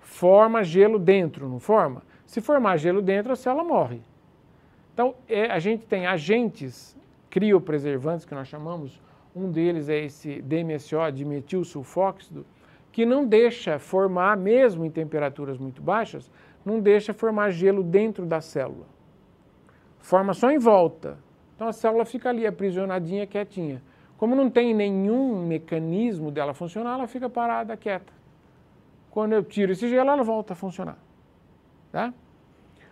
forma gelo dentro, não forma? Se formar gelo dentro, a célula morre. Então, a gente tem agentes criopreservantes, que nós chamamos, um deles é esse DMSO, dimetilsulfóxido, que não deixa formar, mesmo em temperaturas muito baixas, não deixa formar gelo dentro da célula. Forma só em volta. Então a célula fica ali aprisionadinha, quietinha. Como não tem nenhum mecanismo dela funcionar, ela fica parada, quieta. Quando eu tiro esse gelo, ela volta a funcionar. Tá?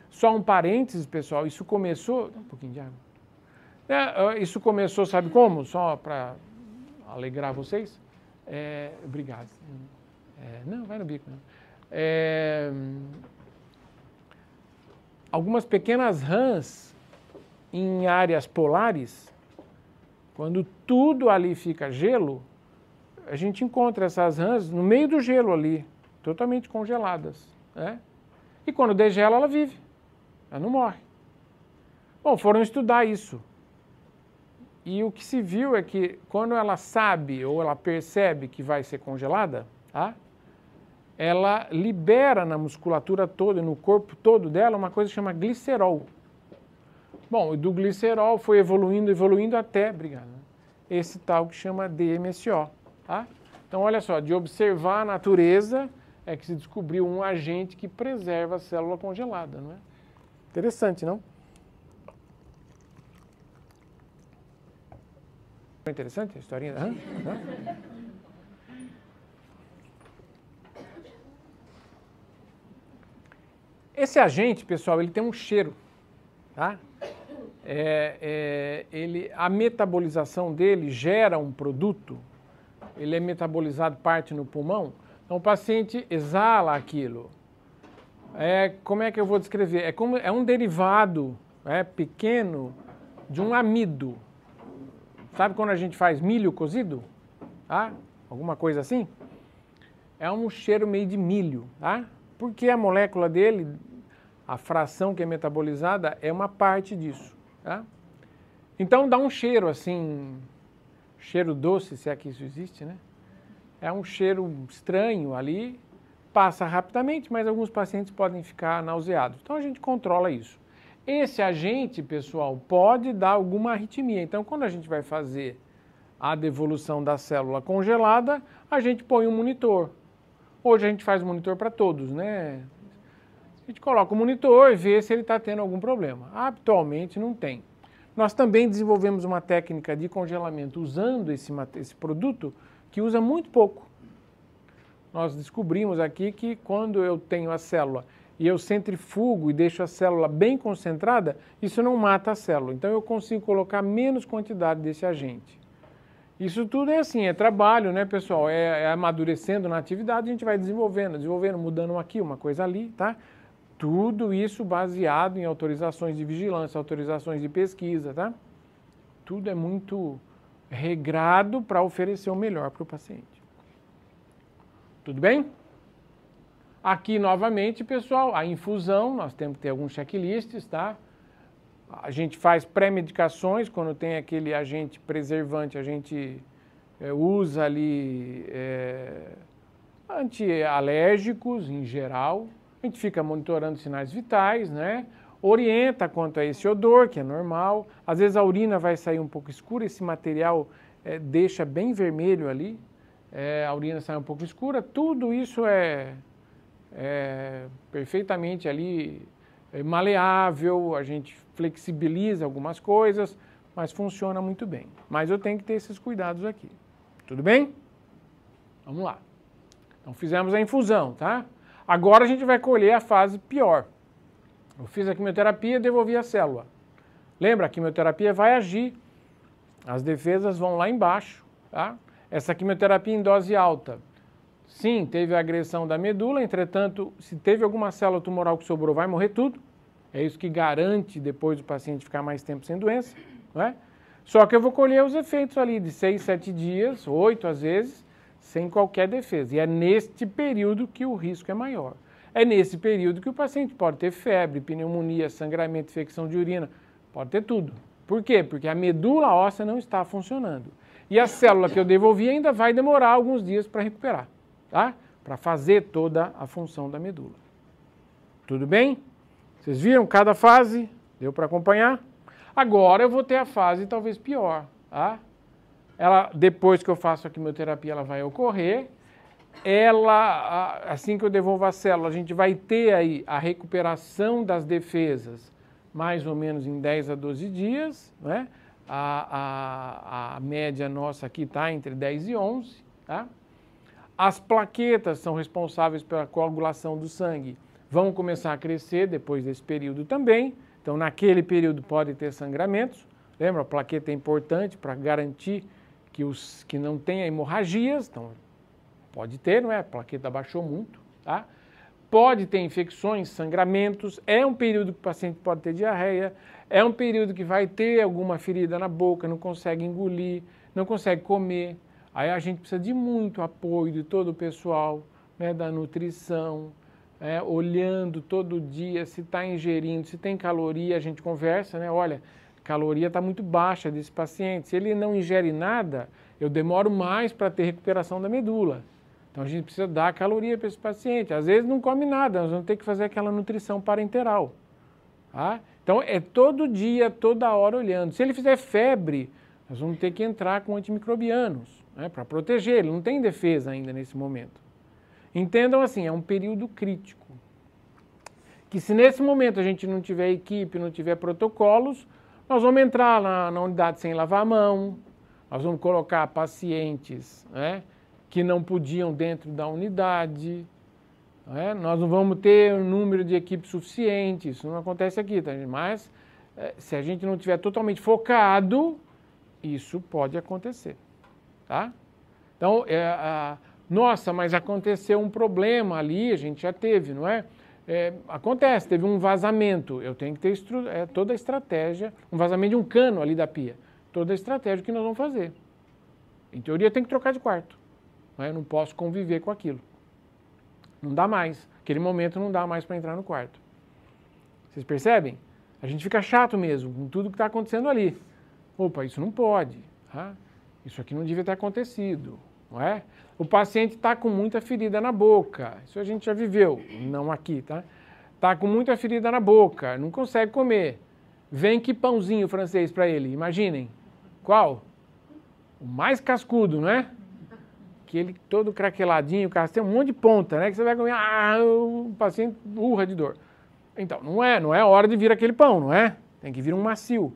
Só um parênteses, pessoal, isso começou... Um pouquinho de água. Isso começou, sabe como? Só para alegrar vocês. Obrigado. Não, vai no bico. Não. Algumas pequenas rãs em áreas polares, quando tudo ali fica gelo, a gente encontra essas rãs no meio do gelo ali, totalmente congeladas. Né? E quando degela, ela vive. Ela não morre. Bom, foram estudar isso. E o que se viu é que quando ela sabe ou ela percebe que vai ser congelada, tá? Ela libera na musculatura toda, no corpo todo dela, uma coisa que chama glicerol. Bom, e do glicerol foi evoluindo até, obrigado, esse tal que chama DMSO. Tá? Então, olha só, de observar a natureza é que se descobriu um agente que preserva a célula congelada, não é? Interessante, não? Interessante a historinha? Hã? Esse agente, pessoal, ele tem um cheiro, tá? A metabolização dele gera um produto, ele é metabolizado parte no pulmão, então o paciente exala aquilo. Como é que eu vou descrever? É um derivado pequeno de um amido. Sabe quando a gente faz milho cozido? tá? Alguma coisa assim. É um cheiro meio de milho, tá? Porque a molécula dele, a fração que é metabolizada, é uma parte disso, tá? Então dá um cheiro assim, cheiro doce, se é que isso existe, né? É um cheiro estranho ali, passa rapidamente, mas alguns pacientes podem ficar nauseados. Então a gente controla isso. Esse agente, pessoal, pode dar alguma arritmia. Então quando a gente vai fazer a devolução da célula congelada, a gente põe um monitor. Hoje a gente faz monitor para todos, né? A gente coloca o monitor e vê se ele está tendo algum problema. Atualmente não tem. Nós também desenvolvemos uma técnica de congelamento usando esse produto que usa muito pouco. Nós descobrimos aqui que quando eu tenho a célula e eu centrifugo e deixo a célula bem concentrada, isso não mata a célula. Então eu consigo colocar menos quantidade desse agente. Isso tudo é assim, é trabalho, né, pessoal? É amadurecendo na atividade, a gente vai desenvolvendo, mudando aqui, uma coisa ali, tá? Tudo isso baseado em autorizações de vigilância, autorizações de pesquisa, tá? Tudo é muito regrado para oferecer o melhor para o paciente. Tudo bem? Aqui, novamente, pessoal, a infusão, nós temos que ter alguns checklists, tá? A gente faz pré-medicações, quando tem aquele agente preservante, a gente usa ali antialérgicos em geral, a gente fica monitorando sinais vitais, né? Orienta quanto a esse odor, que é normal, às vezes a urina vai sair um pouco escura, esse material deixa bem vermelho ali, a urina sai um pouco escura, tudo isso é perfeitamente ali maleável, a gente flexibiliza algumas coisas, mas funciona muito bem. Mas eu tenho que ter esses cuidados aqui. Tudo bem? Vamos lá. Então fizemos a infusão, tá? Agora a gente vai colher a fase pior. Eu fiz a quimioterapia e devolvi a célula. Lembra, a quimioterapia vai agir, as defesas vão lá embaixo, tá? Essa quimioterapia em dose alta, sim, teve a agressão da medula, entretanto, se teve alguma célula tumoral que sobrou, vai morrer tudo. É isso que garante depois o paciente ficar mais tempo sem doença, não é? Só que eu vou colher os efeitos ali de 6, 7 dias, 8 às vezes, sem qualquer defesa. E é neste período que o risco é maior. É nesse período que o paciente pode ter febre, pneumonia, sangramento, infecção de urina, pode ter tudo. Por quê? Porque a medula óssea não está funcionando. E a célula que eu devolvi ainda vai demorar alguns dias para recuperar, tá? Para fazer toda a função da medula. Tudo bem? Vocês viram cada fase? Deu para acompanhar? Agora eu vou ter a fase talvez pior, tá? Depois que eu faço a quimioterapia, ela vai ocorrer. Assim que eu devolvo a célula, a gente vai ter aí a recuperação das defesas, mais ou menos em 10 a 12 dias, né? A média nossa aqui está entre 10 e 11, tá? As plaquetas são responsáveis pela coagulação do sangue, vão começar a crescer depois desse período também. Então, naquele período pode ter sangramentos. Lembra, a plaqueta é importante para garantir que não tenha hemorragias. Então, pode ter, não é? A plaqueta baixou muito, tá? Pode ter infecções, sangramentos. É um período que o paciente pode ter diarreia. É um período que vai ter alguma ferida na boca, não consegue engolir, não consegue comer. Aí a gente precisa de muito apoio de todo o pessoal, né, da nutrição, olhando todo dia se está ingerindo, se tem caloria, a gente conversa, né? Olha, a caloria está muito baixa desse paciente. Se ele não ingere nada, eu demoro mais para ter recuperação da medula. Então a gente precisa dar caloria para esse paciente. Às vezes não come nada, nós vamos ter que fazer aquela nutrição parenteral. Tá? Então é todo dia, toda hora olhando. Se ele fizer febre, nós vamos ter que entrar com antimicrobianos, né, para proteger. Ele não tem defesa ainda nesse momento. Entendam assim, é um período crítico. Que se nesse momento a gente não tiver equipe, não tiver protocolos, nós vamos entrar na unidade sem lavar a mão, nós vamos colocar pacientes, né, que não podiam dentro da unidade, né, nós não vamos ter um número de equipe suficiente, isso não acontece aqui, tá? Mas se a gente não estiver totalmente focado, isso pode acontecer, tá? Então, nossa, mas aconteceu um problema ali, a gente já teve, não é? Acontece, teve um vazamento, eu tenho que ter toda a estratégia, um vazamento de um cano ali da pia, toda a estratégia que nós vamos fazer. Em teoria tem que trocar de quarto. Não é? Eu não posso conviver com aquilo. Não dá mais. Aquele momento não dá mais para entrar no quarto. Vocês percebem? A gente fica chato mesmo com tudo que está acontecendo ali. Opa, isso não pode. Tá? Isso aqui não devia ter acontecido. Não é? O paciente está com muita ferida na boca. Isso a gente já viveu, não aqui, tá? Está com muita ferida na boca, não consegue comer. Vem que pãozinho francês para ele, imaginem. Qual? O mais cascudo, não é? Aquele todo craqueladinho, tem um monte de ponta, né? Que você vai comer, o paciente urra de dor. Então, não é hora de vir aquele pão, não é? Tem que vir um macio.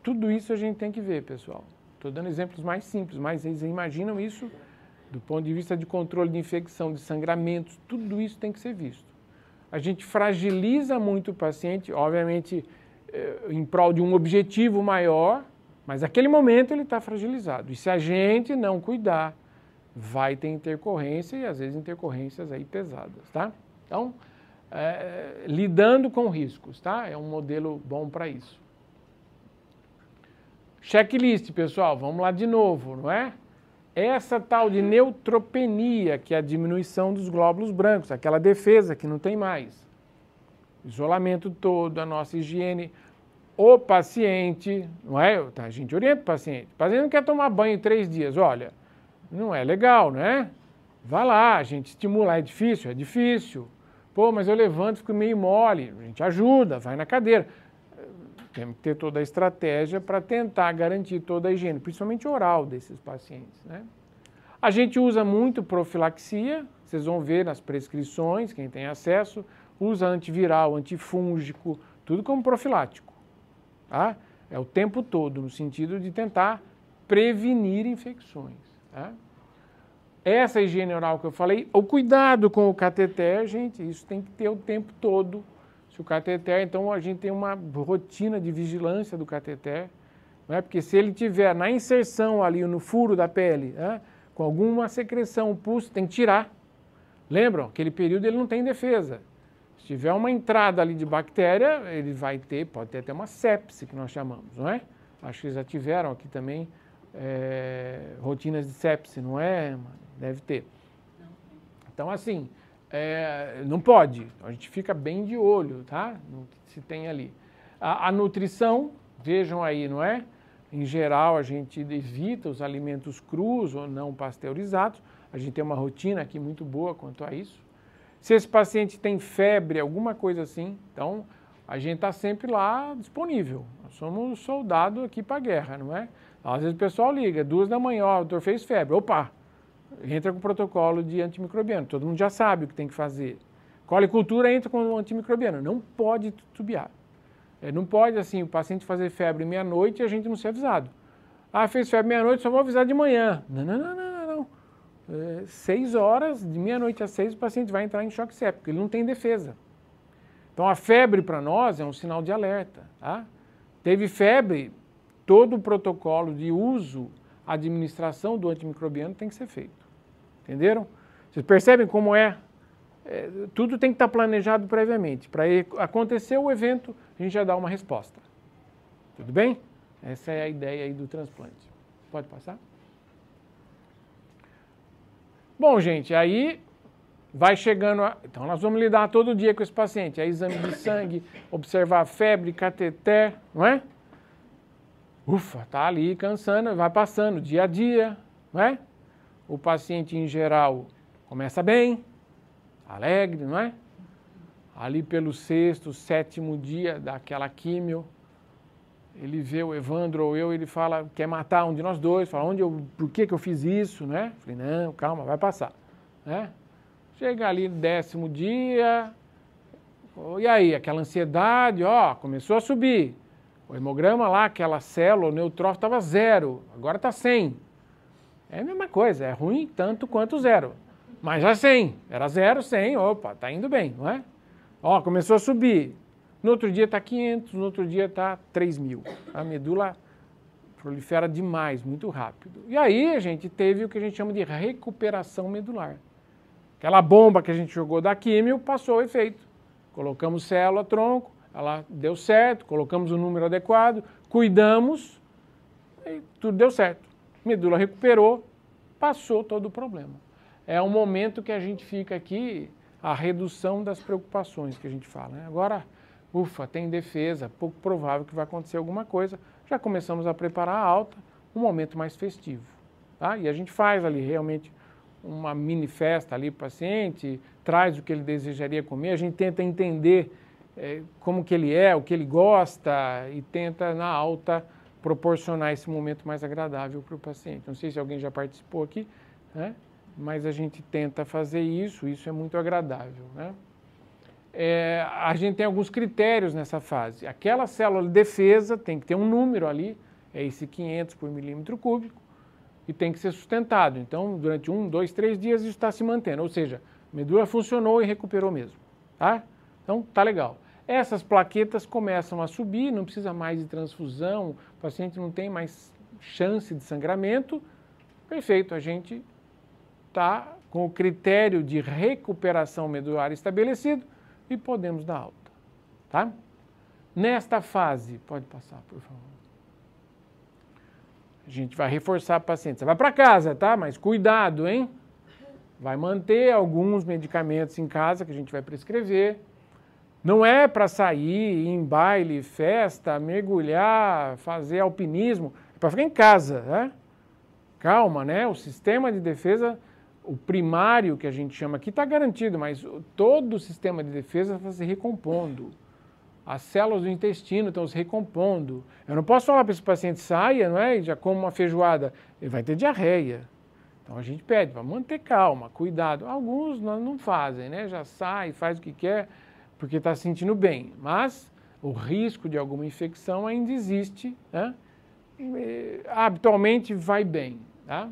Tudo isso a gente tem que ver, pessoal. Estou dando exemplos mais simples, mas vocês imaginam isso do ponto de vista de controle de infecção, de sangramentos, tudo isso tem que ser visto. A gente fragiliza muito o paciente, obviamente, em prol de um objetivo maior, mas naquele momento ele está fragilizado. E se a gente não cuidar, vai ter intercorrência e às vezes intercorrências aí pesadas, tá? Então, lidando com riscos, tá? É um modelo bom para isso. Checklist, pessoal, vamos lá de novo, não é? Essa tal de neutropenia, que é a diminuição dos glóbulos brancos, aquela defesa que não tem mais. Isolamento todo, a nossa higiene. O paciente, não é? A gente orienta o paciente. O paciente não quer tomar banho em 3 dias. Olha, não é legal, não é? Vai lá, a gente estimula. É difícil? É difícil. Pô, mas eu levanto e fico meio mole. A gente ajuda, vai na cadeira. Temos que ter toda a estratégia para tentar garantir toda a higiene, principalmente oral desses pacientes, né? A gente usa muito profilaxia, vocês vão ver nas prescrições, quem tem acesso, usa antiviral, antifúngico, tudo como profilático, tá? É o tempo todo, no sentido de tentar prevenir infecções, tá? Essa higiene oral que eu falei, o cuidado com o cateter, gente, isso tem que ter o tempo todo. O cateter, então a gente tem uma rotina de vigilância do cateter, não é? Porque se ele tiver na inserção ali no furo da pele, né, com alguma secreção, pulso, tem que tirar. Lembram? Aquele período ele não tem defesa. Se tiver uma entrada ali de bactéria, ele vai ter, pode ter até uma sepse, que nós chamamos, não é? Acho que já tiveram aqui também rotinas de sepse, não é? Deve ter. Então, assim, não pode, a gente fica bem de olho, tá? No que se tem ali. A nutrição, vejam aí, não é? Em geral, a gente evita os alimentos crus ou não pasteurizados. A gente tem uma rotina aqui muito boa quanto a isso. Se esse paciente tem febre, alguma coisa assim, então a gente está sempre lá disponível. Nós somos soldado aqui para a guerra, não é? Às vezes o pessoal liga, 2 da manhã, ó, o doutor fez febre, opa! Entra com o protocolo de antimicrobiano, todo mundo já sabe o que tem que fazer. Colicultura entra com o antimicrobiano, não pode titubear. Não pode, assim, o paciente fazer febre meia-noite e a gente não ser avisado. Ah, fez febre meia-noite, só vou avisar de manhã. Não. 6 horas, de meia-noite às 6, o paciente vai entrar em choque séptico, ele não tem defesa. Então a febre para nós é um sinal de alerta, tá? Teve febre, todo o protocolo de uso, administração do antimicrobiano tem que ser feito. Entenderam? Vocês percebem como tudo tem que estar planejado previamente. Para acontecer o evento, a gente já dá uma resposta. Tudo bem? Essa é a ideia aí do transplante. Pode passar? Bom, gente, aí vai chegando... Então, nós vamos lidar todo dia com esse paciente. Aí, exame de sangue, observar febre, cateter, não é? Ufa, tá ali cansando, vai passando dia a dia, não é? O paciente, em geral, começa bem, alegre, não é? Ali pelo 6º, 7º dia daquela químio, ele vê o Evandro ou eu, ele fala, quer matar um de nós dois, fala, por que eu fiz isso, né? Falei, não, calma, vai passar, né? Chega ali no 10º dia, e aí, aquela ansiedade, ó, começou a subir. O hemograma lá, aquela célula, o neutrófilo estava 0, agora está 100. É a mesma coisa, é ruim tanto quanto 0. Mas já 100, era 0, 100, opa, está indo bem, não é? Ó, começou a subir. No outro dia está 500, no outro dia está 3.000. A medula prolifera demais, muito rápido. E aí a gente teve o que a gente chama de recuperação medular. Aquela bomba que a gente jogou da químio passou o efeito. Colocamos célula-tronco, ela deu certo, colocamos o número adequado, cuidamos e tudo deu certo. medula recuperou, passou todo o problema. É um momento que a gente fica aqui, a redução das preocupações que a gente fala, né? Agora, ufa, tem defesa, pouco provável que vai acontecer alguma coisa, já começamos a preparar a alta, um momento mais festivo, tá? E a gente faz ali realmente uma mini festa ali para o paciente, traz o que ele desejaria comer, a gente tenta entender como que ele é, o que ele gosta e tenta na alta proporcionar esse momento mais agradável para o paciente. Não sei se alguém já participou aqui, né? Mas a gente tenta fazer isso é muito agradável, né? A gente tem alguns critérios nessa fase. Aquela célula de defesa tem que ter um número ali, é esse 500 por milímetro cúbico, e tem que ser sustentado. Então, durante 1, 2, 3 dias isso está se mantendo, ou seja, a medula funcionou e recuperou mesmo, tá? Então, tá legal. Essas plaquetas começam a subir, não precisa mais de transfusão, o paciente não tem mais chance de sangramento. Perfeito, a gente está com o critério de recuperação medular estabelecido e podemos dar alta, tá? Nesta fase, pode passar, por favor. A gente vai reforçar a paciente. Você vai para casa, tá? Mas cuidado, hein? Vai manter alguns medicamentos em casa que a gente vai prescrever. Não é para sair, ir em baile, festa, mergulhar, fazer alpinismo, é para ficar em casa, né? Calma, né? O sistema de defesa, o primário que a gente chama aqui está garantido, mas todo o sistema de defesa está se recompondo. As células do intestino estão se recompondo. Eu não posso falar para esse paciente saia, não é? E já come uma feijoada, ele vai ter diarreia. Então a gente pede para manter calma, cuidado. Alguns não fazem, né? Já sai, faz o que quer, porque está se sentindo bem, mas o risco de alguma infecção ainda existe, né? Habitualmente vai bem, tá?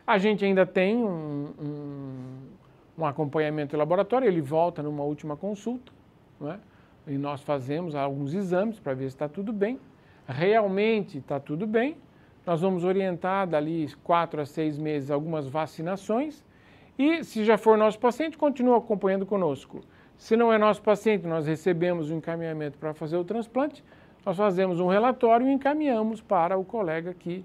A gente ainda tem um acompanhamento em laboratório, ele volta numa última consulta, né? E nós fazemos alguns exames para ver se está tudo bem. Realmente está tudo bem. Nós vamos orientar dali 4 a 6 meses algumas vacinações e, se já for nosso paciente, continua acompanhando conosco. Se não é nosso paciente, nós recebemos o encaminhamento para fazer o transplante, nós fazemos um relatório e encaminhamos para o colega que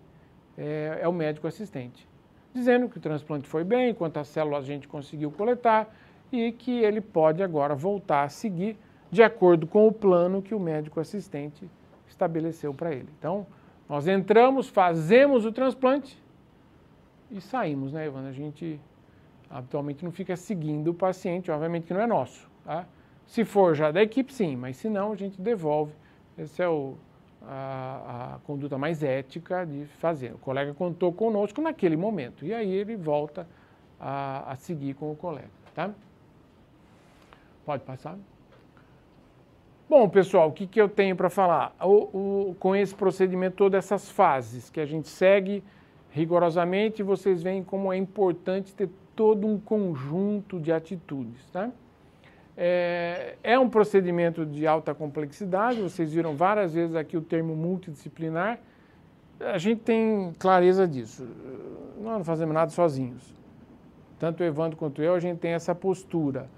é o médico assistente, dizendo que o transplante foi bem, quantas células a gente conseguiu coletar e que ele pode agora voltar a seguir de acordo com o plano que o médico assistente estabeleceu para ele. Então, nós entramos, fazemos o transplante e saímos, né, Evandro? A gente habitualmente não fica seguindo o paciente, obviamente que não é nosso, tá? Se for já da equipe, sim, mas se não, a gente devolve. Essa é a conduta mais ética de fazer. O colega contou conosco naquele momento e aí ele volta a seguir com o colega, tá? Pode passar. Bom, pessoal, o que eu tenho para falar? Com esse procedimento, todas essas fases que a gente segue rigorosamente, vocês veem como é importante ter todo um conjunto de atitudes, tá? É um procedimento de alta complexidade, vocês viram várias vezes aqui o termo multidisciplinar. A gente tem clareza disso, nós não fazemos nada sozinhos. Tanto o Evandro quanto eu, a gente tem essa postura.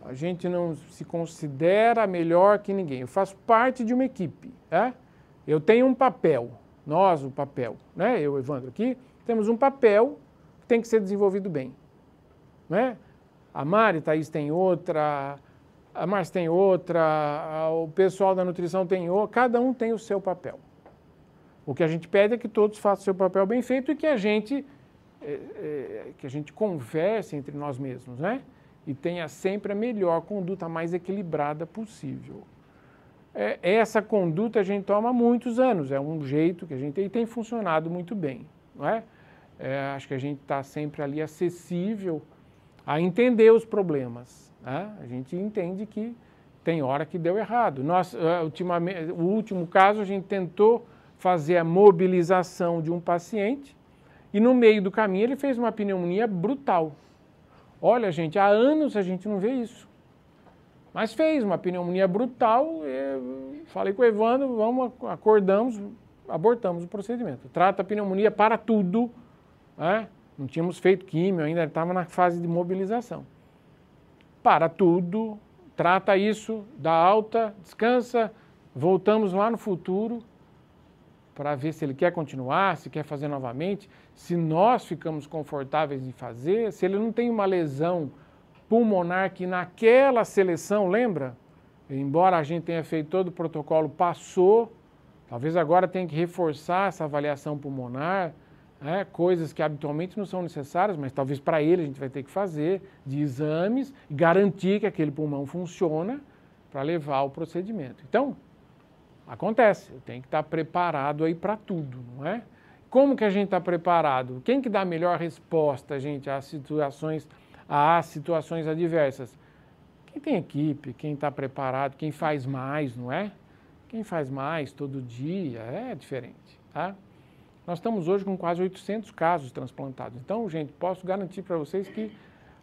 A gente não se considera melhor que ninguém. Eu faço parte de uma equipe, né? Eu tenho um papel, nós o papel, né? Eu, Evandro, aqui, temos um papel que tem que ser desenvolvido bem, né? A Mari, Thaís tem outra, a Márcia tem outra, o pessoal da nutrição tem outra, cada um tem o seu papel. O que a gente pede é que todos façam o seu papel bem feito e que a gente converse entre nós mesmos, né? E tenha sempre a melhor conduta, a mais equilibrada possível. Essa conduta a gente toma há muitos anos, é um jeito que a gente tem e tem funcionado muito bem, não é? Acho que a gente está sempre ali acessível a entender os problemas, né? A gente entende que tem hora que deu errado. O último caso, a gente tentou fazer a mobilização de um paciente e no meio do caminho ele fez uma pneumonia brutal. Olha, gente, há anos a gente não vê isso. Mas fez uma pneumonia brutal, falei com o Evandro, acordamos, abortamos o procedimento. Trata a pneumonia para tudo, né? Não tínhamos feito químio ainda, estava na fase de mobilização. Para tudo, trata isso, dá alta, descansa, voltamos lá no futuro. para ver se ele quer continuar, se quer fazer novamente, se nós ficamos confortáveis em fazer, se ele não tem uma lesão pulmonar que naquela seleção, lembra? Embora a gente tenha feito todo o protocolo, passou, talvez agora tenha que reforçar essa avaliação pulmonar, coisas que habitualmente não são necessárias, mas talvez para ele a gente vai ter que fazer, de exames, garantir que aquele pulmão funciona para levar ao procedimento. Então, acontece, eu tenho que estar preparado aí para tudo, não é? Como que a gente está preparado? Quem que dá a melhor resposta, gente, às situações adversas? Quem tem equipe, quem está preparado, quem faz mais, não é? Quem faz mais todo dia é diferente, tá? Nós estamos hoje com quase 800 casos transplantados. Então, gente, posso garantir para vocês que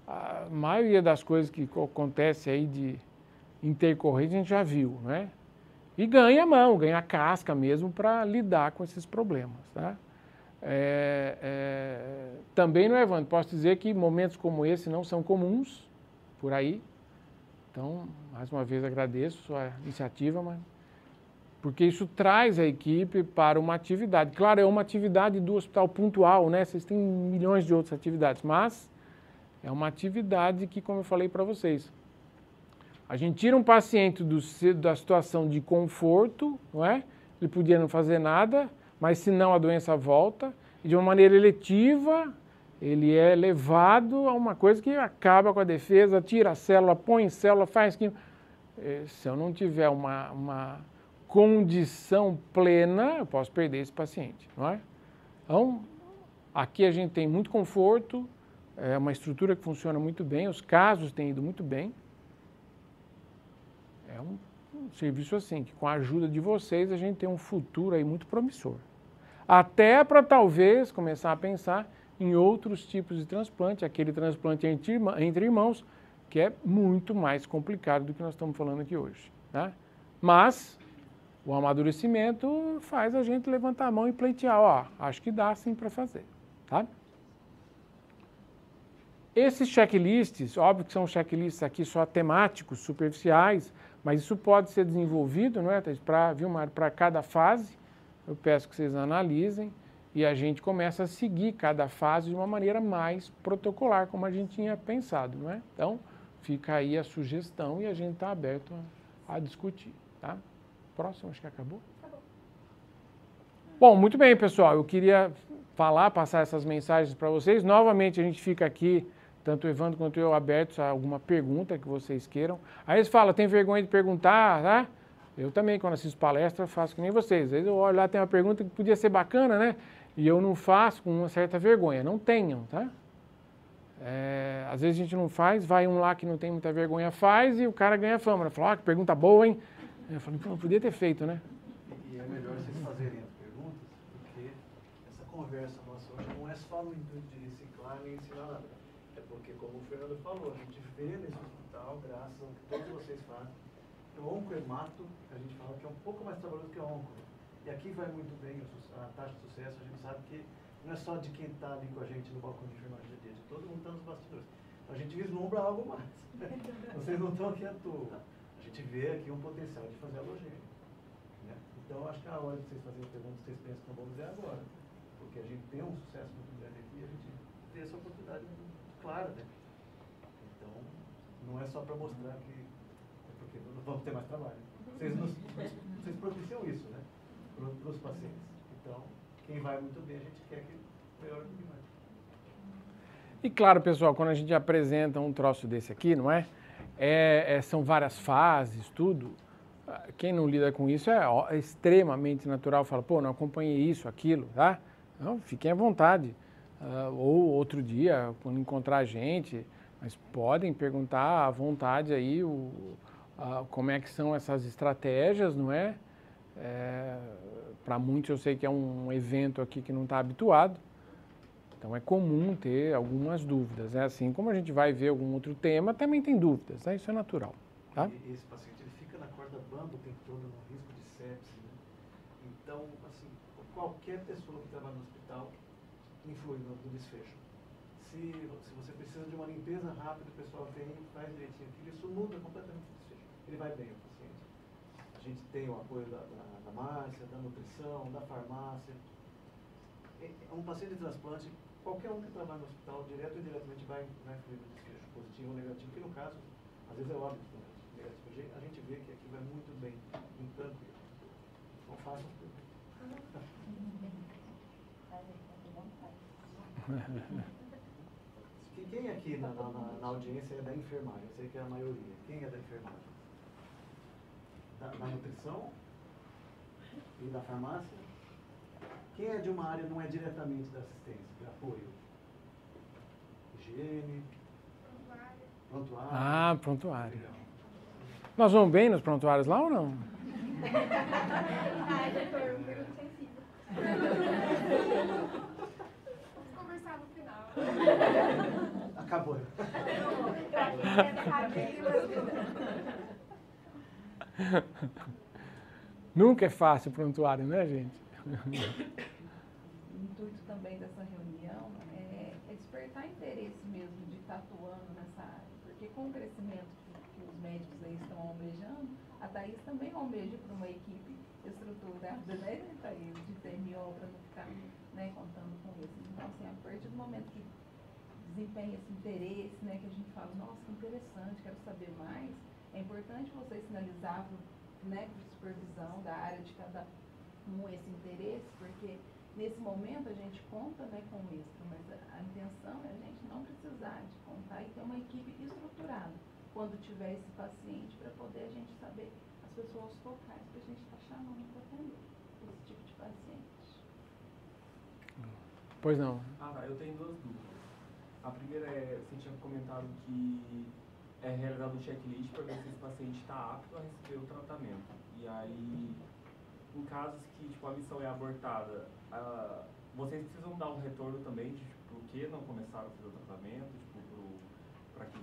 a maioria das coisas que acontece aí de intercorrente a gente já viu, né? E ganha mão, ganha casca mesmo para lidar com esses problemas, tá? Também, não é, Evandro? Posso dizer que momentos como esse não são comuns por aí. Então, mais uma vez agradeço a sua iniciativa, mas porque isso traz a equipe para uma atividade. Claro, é uma atividade do hospital pontual, né? Vocês têm milhões de outras atividades, mas é uma atividade que, como eu falei para vocês, a gente tira um paciente da situação de conforto, não é? Ele podia não fazer nada, mas senão a doença volta, e de uma maneira eletiva, ele é levado a uma coisa que acaba com a defesa, tira a célula, põe célula, faz aquilo. Se eu não tiver uma condição plena, eu posso perder esse paciente, não é? Então, aqui a gente tem muito conforto, é uma estrutura que funciona muito bem, os casos têm ido muito bem. É um serviço assim, que com a ajuda de vocês a gente tem um futuro aí muito promissor. Até para talvez começar a pensar em outros tipos de transplante, aquele transplante entre irmãos, que é muito mais complicado do que nós estamos falando aqui hoje, tá? Mas o amadurecimento faz a gente levantar a mão e pleitear, ó, acho que dá sim para fazer, tá? Esses checklists, óbvio que são checklists aqui só temáticos, superficiais, mas isso pode ser desenvolvido, não é, para cada fase. Eu peço que vocês analisem e a gente começa a seguir cada fase de uma maneira mais protocolar, como a gente tinha pensado, não é? Então, fica aí a sugestão e a gente está aberto a discutir, tá? Próximo, acho que acabou. Acabou. Bom, muito bem, pessoal. Eu queria passar essas mensagens para vocês. Novamente, a gente fica aqui, tanto o Evandro quanto eu, abertos a alguma pergunta que vocês queiram. Aí eles falam, tem vergonha de perguntar, tá? Eu também, quando assisto palestra, faço que nem vocês. Às vezes eu olho lá, tem uma pergunta que podia ser bacana, né? E eu não faço com uma certa vergonha. Não tenham, tá? Às vezes a gente não faz, vai um lá que não tem muita vergonha, faz e o cara ganha fama. Né? Fala, que pergunta boa, hein? Eu falei, pô, podia ter feito, né? E é melhor vocês fazerem as perguntas, porque essa conversa nossa hoje não é só no intuito de reciclar nem ensinar nada. É porque, como o Fernando falou, a gente vê nesse hospital, graças ao que todos vocês fazem, o oncohemato, a gente fala que é um pouco mais trabalhoso que o onco. E aqui vai muito bem a taxa de sucesso, a gente sabe que não é só de quem está ali com a gente no balcão de enfermagem de dia, de todo mundo está nos bastidores. A gente vislumbra algo mais. Vocês não estão aqui à toa. A gente vê aqui um potencial de fazer halogênio. Né? Então, acho que a hora de vocês fazerem perguntas, vocês pensam que não vamos ver agora. Porque a gente tem um sucesso muito grande aqui e a gente vê essa oportunidade muito clara. Né? Então, não é só para mostrar que é porque nós vamos ter mais trabalho. Vocês propiciam isso, né? Para os pacientes. Então, quem vai muito bem, a gente quer que melhore um pouquinho mais. E claro, pessoal, quando a gente apresenta um troço desse aqui, não é? São várias fases, tudo. Quem não lida com isso é extremamente natural. Fala, pô, não acompanhei isso, aquilo, tá? Não, fiquem à vontade. Ou outro dia, quando encontrar a gente, mas podem perguntar à vontade aí como é que são essas estratégias, não é? Para muitos eu sei que é um evento aqui que não está habituado. Então é comum ter algumas dúvidas, né? Assim como a gente vai ver algum outro tema, também tem dúvidas, né? Isso é natural, tá? E esse paciente ele fica na corda bamba o tempo todo no risco de sepse, né? Então, assim, qualquer pessoa que trabalha no hospital influi no desfecho. Se você precisa de uma limpeza rápida, o pessoal vem e faz direitinho aquilo, isso muda completamente o desfecho. Ele vai bem, o paciente. a gente tem o apoio da Márcia, da nutrição, da farmácia. Um paciente de transplante, qualquer um que trabalha no hospital, direto ou indiretamente vai fluir no desfecho positivo ou negativo, que no caso, às vezes é óbvio negativo. A gente vê que aqui vai muito bem, muito tranquilo. Não façam as perguntas. Quem aqui na audiência é da enfermagem? Eu sei que é a maioria. Quem é da enfermagem? Da nutrição? E da farmácia? Quem é de uma área não é diretamente da assistência, de apoio? Higiene? Prontuário? Ah, prontuário. Legal. Nós vamos bem nos prontuários lá ou não? Ai, doutor, um pergunta sensível. Vamos conversar no final. Acabou. Eu acho que é derradeiro, mas... Nunca é fácil o prontuário, né, gente? O intuito também dessa reunião é despertar interesse mesmo de estar atuando nessa área, porque com o crescimento que os médicos aí estão almejando, a Thaís também almeja para uma equipe estruturada, né, Thaís, de TMO, para não ficar, né, contando com isso. Então, assim, a partir do momento que desempenha esse interesse, né, que a gente fala, nossa, que interessante, quero saber mais, é importante você sinalizar, né, para supervisão da área de cada um esse interesse, porque nesse momento a gente conta, né, com isso, mas a intenção é a gente não precisar de contar e ter uma equipe estruturada quando tiver esse paciente, para poder a gente saber as pessoas focais que a gente está chamando para atender esse tipo de paciente. Pois não. Eu tenho duas dúvidas. A primeira é, você tinha comentado que é realizado um checklist para ver se esse paciente está apto a receber o tratamento. E aí, em casos que tipo, a missão é abortada, vocês precisam dar um retorno também de por que não começaram a fazer o tratamento, tipo, para quem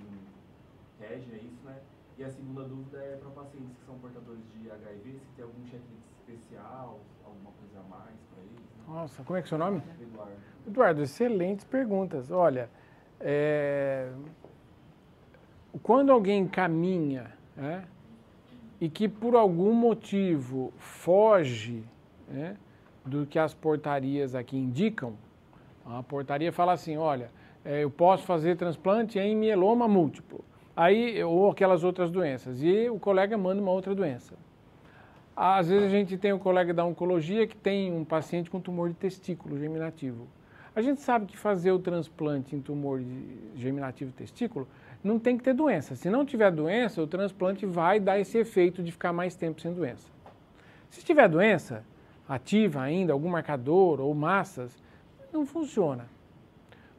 rege, é isso, né? E a segunda dúvida é para pacientes que são portadores de HIV, se tem algum checklist especial, alguma coisa a mais para eles. Né? Nossa, como é que é o seu nome? Eduardo. Eduardo, excelentes perguntas. Olha, quando alguém caminha, né, e que por algum motivo foge, né, do que as portarias aqui indicam, a portaria fala assim, olha, eu posso fazer transplante em mieloma múltiplo, aí, ou aquelas outras doenças, e o colega manda uma outra doença. Às vezes a gente tem um colega da oncologia que tem um paciente com tumor de testículo germinativo. A gente sabe que fazer o transplante em tumor germinativo testículo não tem que ter doença. Se não tiver doença, o transplante vai dar esse efeito de ficar mais tempo sem doença. Se tiver doença ativa ainda, algum marcador ou massas, não funciona.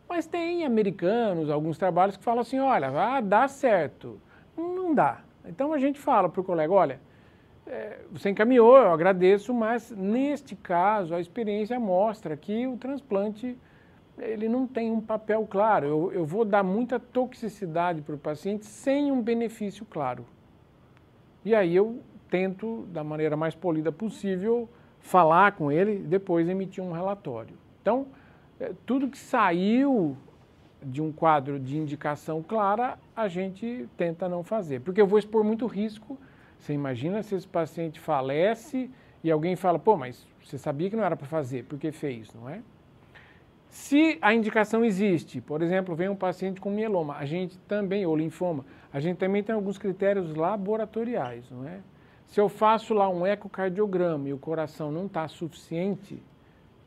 Mas tem americanos, alguns trabalhos que falam assim, olha, dá certo. Não dá. Então a gente fala para o colega, olha, você encaminhou, eu agradeço, mas neste caso a experiência mostra que o transplante ele não tem um papel claro. Eu vou dar muita toxicidade para o paciente sem um benefício claro. E aí eu tento, da maneira mais polida possível, falar com ele e depois emitir um relatório. Então, tudo que saiu de um quadro de indicação clara, a gente tenta não fazer. Porque eu vou expor muito risco. Você imagina se esse paciente falece e alguém fala, pô, mas você sabia que não era para fazer, por que fez, não é? Se a indicação existe, por exemplo, vem um paciente com mieloma, a gente também, ou linfoma, a gente também tem alguns critérios laboratoriais, não é? Se eu faço lá um ecocardiograma e o coração não está suficiente,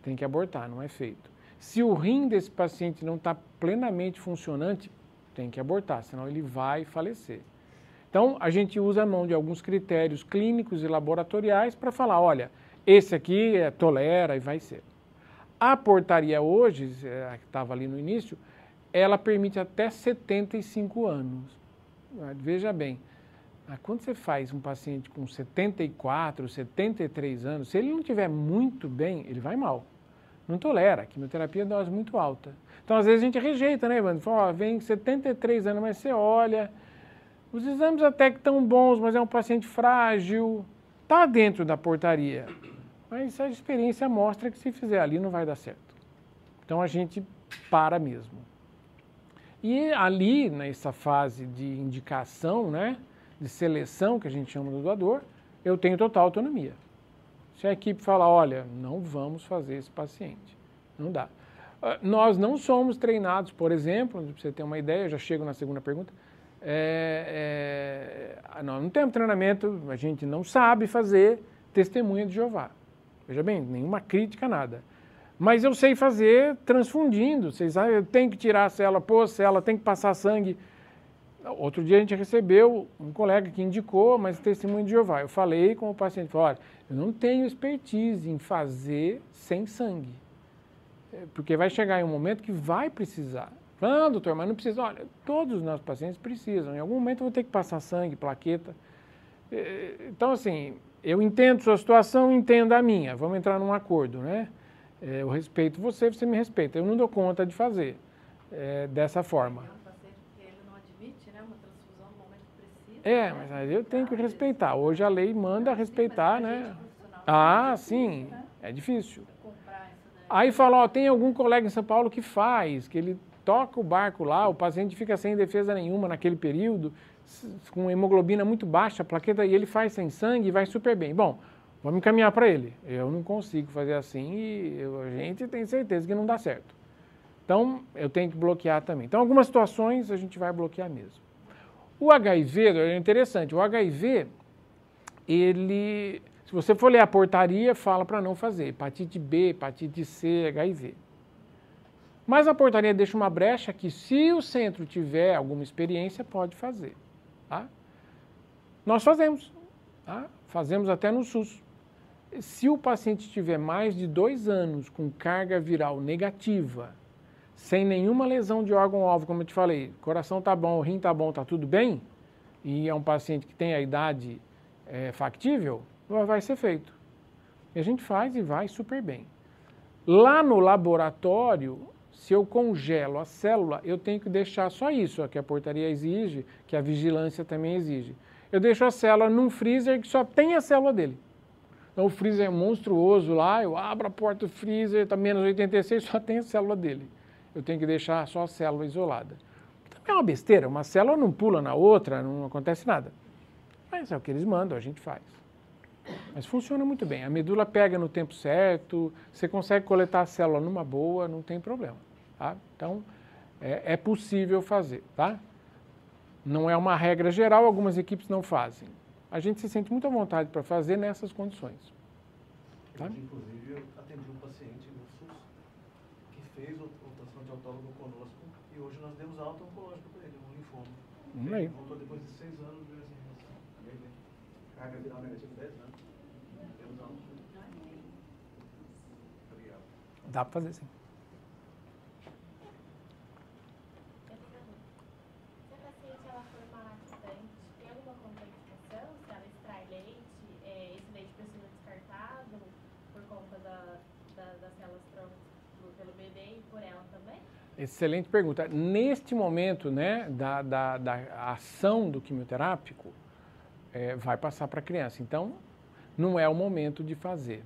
tem que abortar, não é feito. Se o rim desse paciente não está plenamente funcionante, tem que abortar, senão ele vai falecer. Então, a gente usa a mão de alguns critérios clínicos e laboratoriais para falar, olha, esse aqui tolera e vai ser. A portaria hoje, que estava ali no início, ela permite até 75 anos. Veja bem, quando você faz um paciente com 74, 73 anos, se ele não estiver muito bem, ele vai mal. Não tolera, a quimioterapia é dose muito alta. Então, às vezes a gente rejeita, né, Evandro? Fala, vem 73 anos, mas você olha, os exames até que estão bons, mas é um paciente frágil, está dentro da portaria. Mas a experiência mostra que se fizer ali não vai dar certo. Então a gente para mesmo. E ali, nessa fase de indicação, né, de seleção, que a gente chama do doador, eu tenho total autonomia. Se a equipe falar, olha, não vamos fazer esse paciente, não dá. Nós não somos treinados, por exemplo, para você ter uma ideia, eu já chego na segunda pergunta, nós não temos treinamento, a gente não sabe fazer testemunha de Jeová. Veja bem, nenhuma crítica, nada. Mas eu sei fazer transfundindo, vocês sabem, eu tenho que tirar a célula, pôr a célula, tem que passar sangue. Outro dia a gente recebeu um colega que indicou, mas testemunho de Jeová. Eu falei com o paciente, falei, olha, eu não tenho expertise em fazer sem sangue. Porque vai chegar em um momento que vai precisar. Ah, doutor, mas não precisa. Olha, todos os nossos pacientes precisam. Em algum momento eu vou ter que passar sangue, plaqueta. Então, assim, eu entendo sua situação, entenda a minha. Vamos entrar num acordo, né? Eu respeito você, você me respeita. Eu não dou conta de fazer dessa forma. Mas aí eu tenho que respeitar. Hoje a lei manda respeitar, né? Ah, sim, é difícil. Aí fala, ó, tem algum colega em São Paulo que faz, que ele toca o barco lá, o paciente fica sem defesa nenhuma naquele período, com hemoglobina muito baixa, plaqueta, e ele faz sem sangue e vai super bem. Bom, vamos encaminhar para ele. Eu não consigo fazer assim e a gente tem certeza que não dá certo. Então, eu tenho que bloquear também. Então, algumas situações a gente vai bloquear mesmo. O HIV é interessante. O HIV, ele... Se você for ler a portaria, fala para não fazer. Hepatite B, hepatite C, HIV. Mas a portaria deixa uma brecha que, se o centro tiver alguma experiência, pode fazer. Tá? Nós fazemos. Tá? Fazemos até no SUS. Se o paciente tiver mais de 2 anos com carga viral negativa, sem nenhuma lesão de órgão-alvo, como eu te falei, coração tá bom, rim tá bom, tá tudo bem, e é um paciente que tem a idade factível, vai ser feito. E a gente faz e vai super bem. Lá no laboratório, se eu congelo a célula, eu tenho que deixar só isso, que a portaria exige, que a vigilância também exige. Eu deixo a célula num freezer que só tem a célula dele. Então o freezer é monstruoso lá, eu abro a porta do freezer, está menos 86, só tem a célula dele. Eu tenho que deixar só a célula isolada. Também é uma besteira, uma célula não pula na outra, não acontece nada. Mas é o que eles mandam, a gente faz. Mas funciona muito bem. A medula pega no tempo certo, você consegue coletar a célula numa boa, não tem problema. Tá? Então, é possível fazer. Tá? Não é uma regra geral, algumas equipes não fazem. A gente se sente muito à vontade para fazer nessas condições. Tá? Inclusive, eu atendi um paciente no SUS que fez o transplante de autólogo conosco e hoje nós demos alta oncológica para ele, um linfoma. Ele voltou depois de 6 anos de resignação. Carga viral negativa 10 anos. Demos alta. Obrigado. Dá para fazer sim. Se a paciente ela for uma lactante, tem alguma contraindicação? Se ela extrai leite, esse leite precisa ser descartado por conta das células tronco pelo bebê e por ela também? Excelente pergunta. Neste momento, né, da ação do quimioterápico, vai passar para a criança. Então, não é o momento de fazer.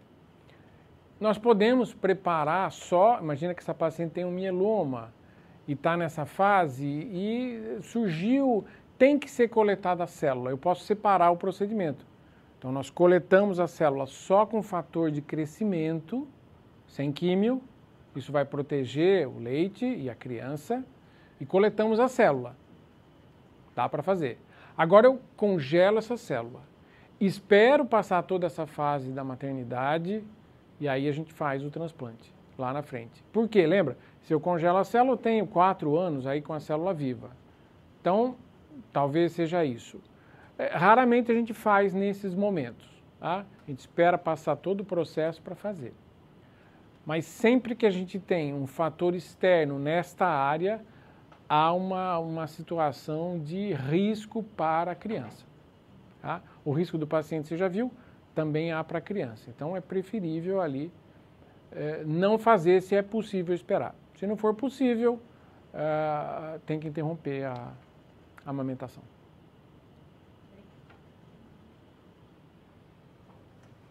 Nós podemos preparar só, imagina que essa paciente tem um mieloma e está nessa fase e surgiu, tem que ser coletada a célula. Eu posso separar o procedimento. Então, nós coletamos a célula só com fator de crescimento, sem químio. Isso vai proteger o leite e a criança. E coletamos a célula. Dá para fazer. Agora eu congelo essa célula. Espero passar toda essa fase da maternidade e aí a gente faz o transplante lá na frente. Por quê? Lembra? Se eu congelo a célula, eu tenho 4 anos aí com a célula viva. Então, talvez seja isso. Raramente a gente faz nesses momentos. Tá? A gente espera passar todo o processo para fazer. Mas sempre que a gente tem um fator externo nesta área, há uma situação de risco para a criança. Tá? O risco do paciente, você já viu, também há para a criança. Então, é preferível ali não fazer se é possível esperar. Se não for possível, tem que interromper a amamentação.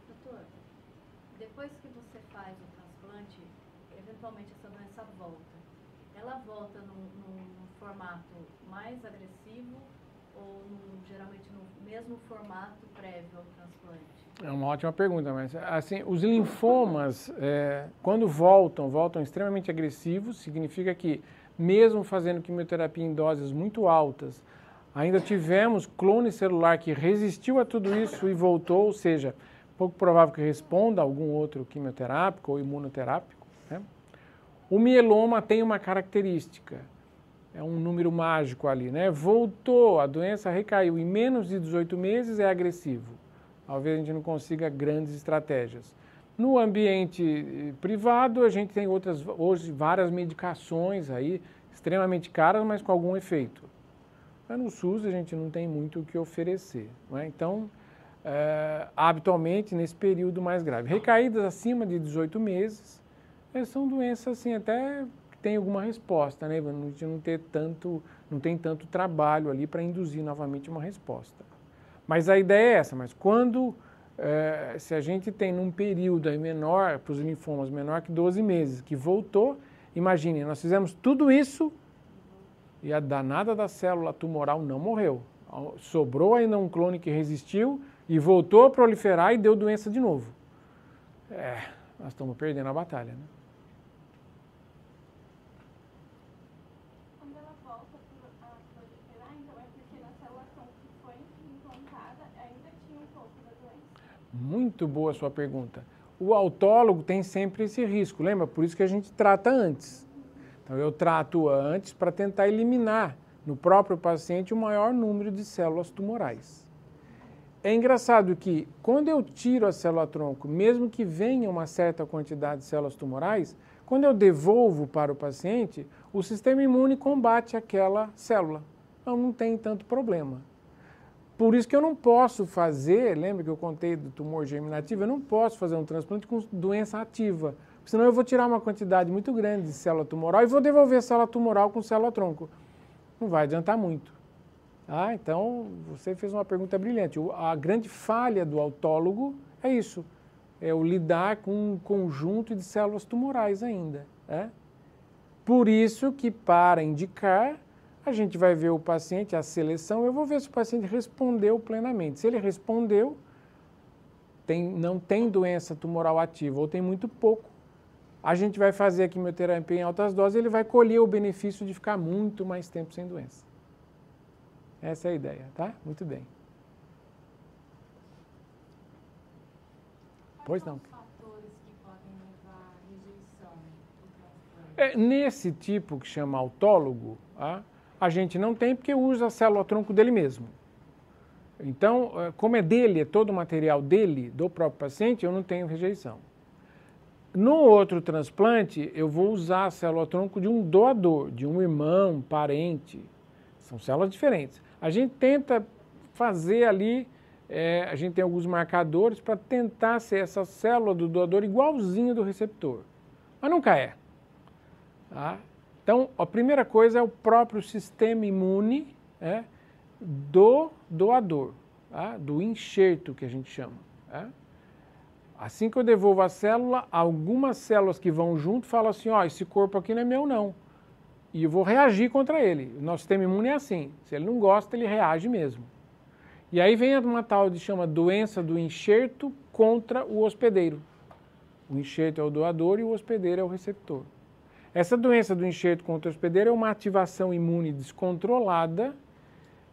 Doutor, depois que você faz o transplante, eventualmente essa doença volta. Ela volta num formato mais agressivo ou geralmente no mesmo formato prévio ao transplante? É uma ótima pergunta, mas assim, os linfomas, quando voltam extremamente agressivos, significa que, mesmo fazendo quimioterapia em doses muito altas, ainda tivemos clone celular que resistiu a tudo isso e voltou, ou seja, pouco provável que responda a algum outro quimioterápico ou imunoterápico, né? O mieloma tem uma característica, é um número mágico ali, né? Voltou, a doença recaiu, em menos de 18 meses é agressivo. Talvez a gente não consiga grandes estratégias. No ambiente privado, a gente tem hoje várias medicações aí, extremamente caras, mas com algum efeito. Mas no SUS a gente não tem muito o que oferecer, né? Então, habitualmente, nesse período mais grave. Recaídas acima de 18 meses, são doenças assim, até que tem alguma resposta, né? A gente não tem tanto trabalho ali para induzir novamente uma resposta. Mas a ideia é essa, mas quando, se a gente tem num período aí menor, para os linfomas menor que 12 meses, que voltou, imagine, nós fizemos tudo isso e a danada da célula tumoral não morreu. Sobrou ainda um clone que resistiu e voltou a proliferar e deu doença de novo. Nós estamos perdendo a batalha, né? Muito boa a sua pergunta. O autólogo tem sempre esse risco, lembra? Por isso que a gente trata antes. Então, eu trato antes para tentar eliminar no próprio paciente o maior número de células tumorais. É engraçado que, quando eu tiro a célula-tronco, mesmo que venha uma certa quantidade de células tumorais, quando eu devolvo para o paciente, o sistema imune combate aquela célula. Então, não tem tanto problema. Por isso que eu não posso fazer, lembra que eu contei do tumor germinativo? Eu não posso fazer um transplante com doença ativa, senão eu vou tirar uma quantidade muito grande de célula tumoral e vou devolver a célula tumoral com célula-tronco. Não vai adiantar muito. Então, você fez uma pergunta brilhante. A grande falha do autólogo é isso, é o lidar com um conjunto de células tumorais ainda. Por isso que, para indicar, a gente vai ver o paciente, a seleção, eu vou ver se o paciente respondeu plenamente. Se ele respondeu, não tem doença tumoral ativa ou tem muito pouco, a gente vai fazer a quimioterapia em altas doses e ele vai colher o benefício de ficar muito mais tempo sem doença. Essa é a ideia, tá? Muito bem. Pois não. Quais são os fatores que podem levar à rejeição do transplante? Nesse tipo que chama autólogo, a gente não tem porque usa a célula-tronco dele mesmo. Então, como é dele, é todo o material dele, do próprio paciente, eu não tenho rejeição. No outro transplante, eu vou usar a célula-tronco de um doador, de um irmão, parente. São células diferentes. A gente tenta fazer ali, a gente tem alguns marcadores para tentar ser essa célula do doador igualzinha do receptor. Mas nunca é. Então, a primeira coisa é o próprio sistema imune do doador, do enxerto que a gente chama. Assim que eu devolvo a célula, algumas células que vão junto falam assim, esse corpo aqui não é meu não. E eu vou reagir contra ele. O nosso sistema imune é assim, se ele não gosta, ele reage mesmo. E aí vem uma tal de chama doença do enxerto contra o hospedeiro. O enxerto é o doador e o hospedeiro é o receptor. Essa doença do enxerto contra o hospedeiro é uma ativação imune descontrolada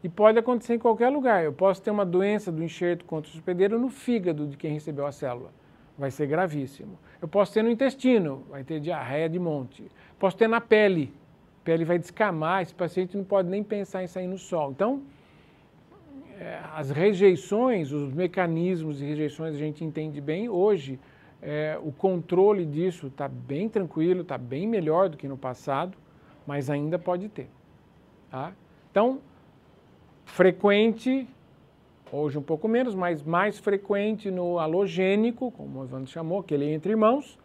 e pode acontecer em qualquer lugar. Eu posso ter uma doença do enxerto contra o hospedeiro no fígado de quem recebeu a célula. Vai ser gravíssimo. Eu posso ter no intestino, vai ter diarreia de monte. Posso ter na pele, a pele vai descamar, esse paciente não pode nem pensar em sair no sol. Então, as rejeições, os mecanismos de rejeições a gente entende bem. Hoje, o controle disso está bem tranquilo, está bem melhor do que no passado, mas ainda pode ter. Então, frequente, hoje um pouco menos, mas mais frequente no halogênico, como o Evandro chamou, aquele entre irmãos,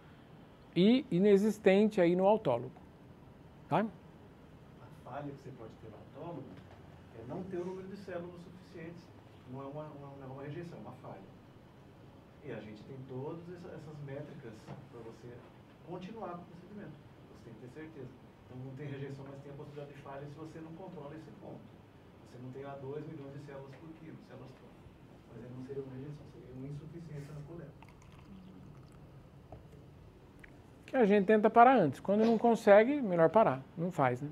e inexistente aí no autólogo. Tá? A falha que você pode ter no autólogo é não ter o número de células suficientes. Não é uma rejeição, é uma falha. E a gente tem todas essas métricas para você continuar com o procedimento. Você tem que ter certeza. Então não tem rejeição, mas tem a possibilidade de falha se você não controla esse ponto. Você não tem lá 2 milhões de células por quilo, células tronco. Mas aí não seria uma rejeição, seria uma insuficiência na coleta. Que a gente tenta parar antes. Quando não consegue, melhor parar. Não faz, né?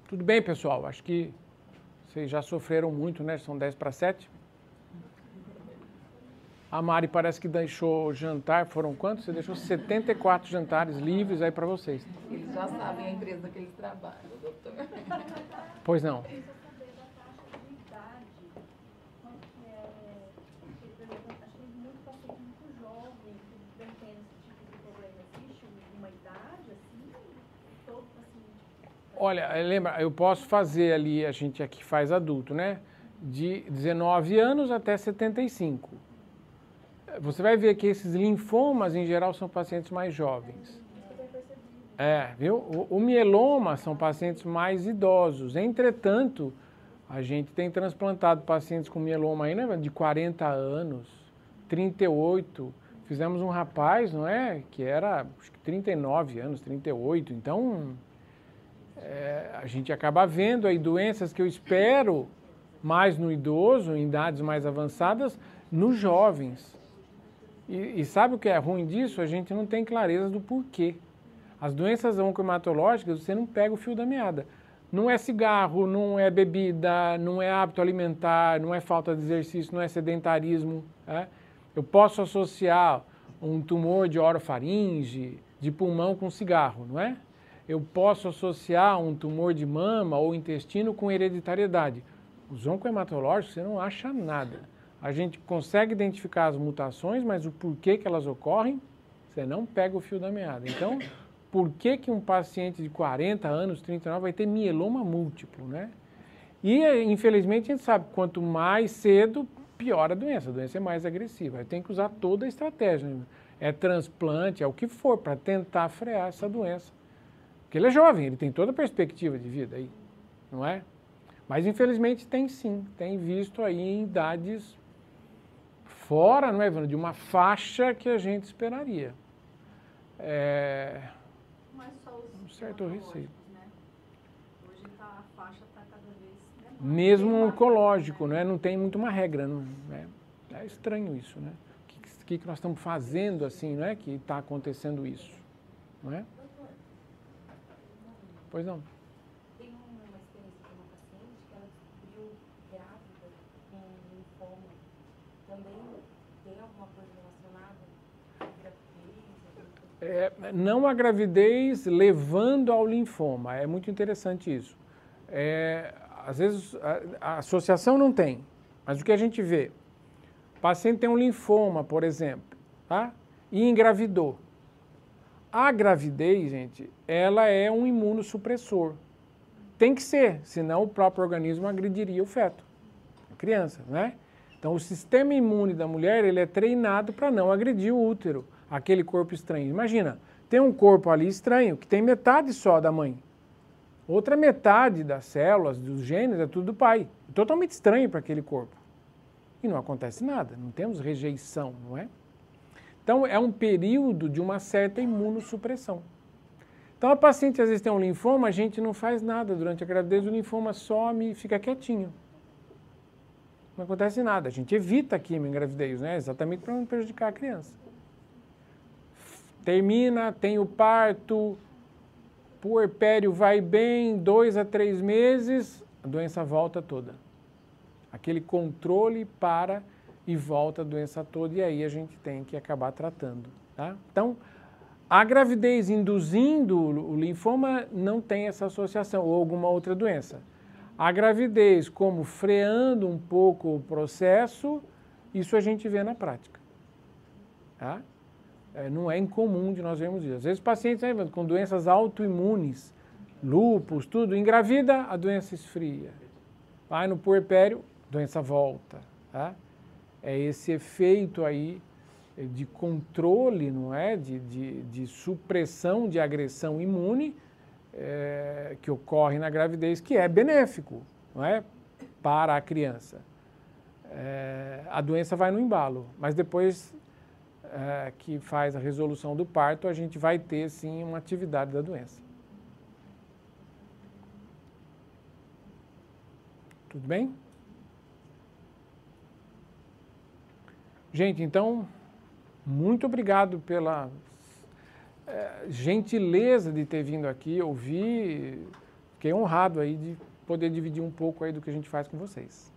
Tudo bem, pessoal? Acho que vocês já sofreram muito, né? São 10:07. A Mari parece que deixou jantar. Foram quantos? Você deixou 74 jantares livres aí para vocês. Eles já sabem a empresa que eles trabalham, doutor. Pois não. Precisa saber da taxa de idade. Quanto que é. Porque, por exemplo, acho que tem muito paciente muito jovem que não tem esse tipo de problema. Existe uma idade assim? Todo paciente. Olha, lembra, eu posso fazer ali, a gente aqui faz adulto, né? De 19 anos até 75. Você vai ver que esses linfomas, em geral, são pacientes mais jovens. Viu? O mieloma são pacientes mais idosos. Entretanto, a gente tem transplantado pacientes com mieloma aí, né, de 40 anos, 38. Fizemos um rapaz, não é? Que era, acho que 39 anos, 38. Então, a gente acaba vendo aí doenças que eu espero mais no idoso, em idades mais avançadas, nos jovens. E sabe o que é ruim disso? A gente não tem clareza do porquê. As doenças oncohematológicas, você não pega o fio da meada. Não é cigarro, não é bebida, não é hábito alimentar, não é falta de exercício, não é sedentarismo. Eu posso associar um tumor de orofaringe, de pulmão com cigarro, não é? Eu posso associar um tumor de mama ou intestino com hereditariedade. Os oncohematológicos, você não acha nada. A gente consegue identificar as mutações, mas o porquê que elas ocorrem, você não pega o fio da meada. Então, por que um paciente de 40 anos, 39, vai ter mieloma múltiplo, né? E, infelizmente, a gente sabe que quanto mais cedo, pior a doença é mais agressiva. Tem que usar toda a estratégia, né? É transplante, é o que for, para tentar frear essa doença. Porque ele é jovem, ele tem toda a perspectiva de vida aí, não é? Mas, infelizmente, tem sim, tem visto aí em idades fora, não é, Ivana, de uma faixa que a gente esperaria. Não é só os Um certo receio. né? Hoje a faixa está cada vez menor. Mesmo oncológico, né? Não tem muito uma regra, não é? É estranho isso, né? O que nós estamos fazendo assim, não é? Que está acontecendo isso, não é? Pois não. Tem uma experiência com uma paciente que ela descobriu grávida com linfoma. Também tem alguma coisa relacionada à gravidez? Não a gravidez levando ao linfoma. É muito interessante isso. Às vezes a associação não tem, mas o que a gente vê? O paciente tem um linfoma, por exemplo, tá? E engravidou. A gravidez, gente, ela é um imunossupressor. Tem que ser, senão o próprio organismo agrediria o feto, a criança, né? Então, o sistema imune da mulher, ele é treinado para não agredir o útero, aquele corpo estranho. Imagina, tem um corpo ali estranho, que tem metade só da mãe. Outra metade das células, dos genes, é tudo do pai. Totalmente estranho para aquele corpo. E não acontece nada, não temos rejeição, não é? Então, é um período de uma certa imunossupressão. Então, a paciente às vezes tem um linfoma, a gente não faz nada durante a gravidez, o linfoma some e fica quietinho. Não acontece nada, a gente evita a quimio em gravidez, né? Exatamente para não prejudicar a criança. Termina, tem o parto, puerpério vai bem, 2 a 3 meses, a doença volta toda. Aquele controle para e volta a doença toda, e aí a gente tem que acabar tratando, tá? Então, a gravidez induzindo o linfoma não tem essa associação, ou alguma outra doença. A gravidez como freando um pouco o processo, isso a gente vê na prática, tá? Não é incomum de nós vermos isso. Às vezes pacientes, né, com doenças autoimunes, lúpus, tudo, engravida, a doença esfria. Vai no puerpério, a doença volta, tá? É esse efeito aí de controle, não é? De supressão de agressão imune que ocorre na gravidez, que é benéfico, não é? Para a criança. A doença vai no embalo, mas depois que faz a resolução do parto, a gente vai ter, sim, uma atividade da doença. Tudo bem? Gente, então, muito obrigado pela gentileza de ter vindo aqui, ouvir. Fiquei honrado aí de poder dividir um pouco aí do que a gente faz com vocês.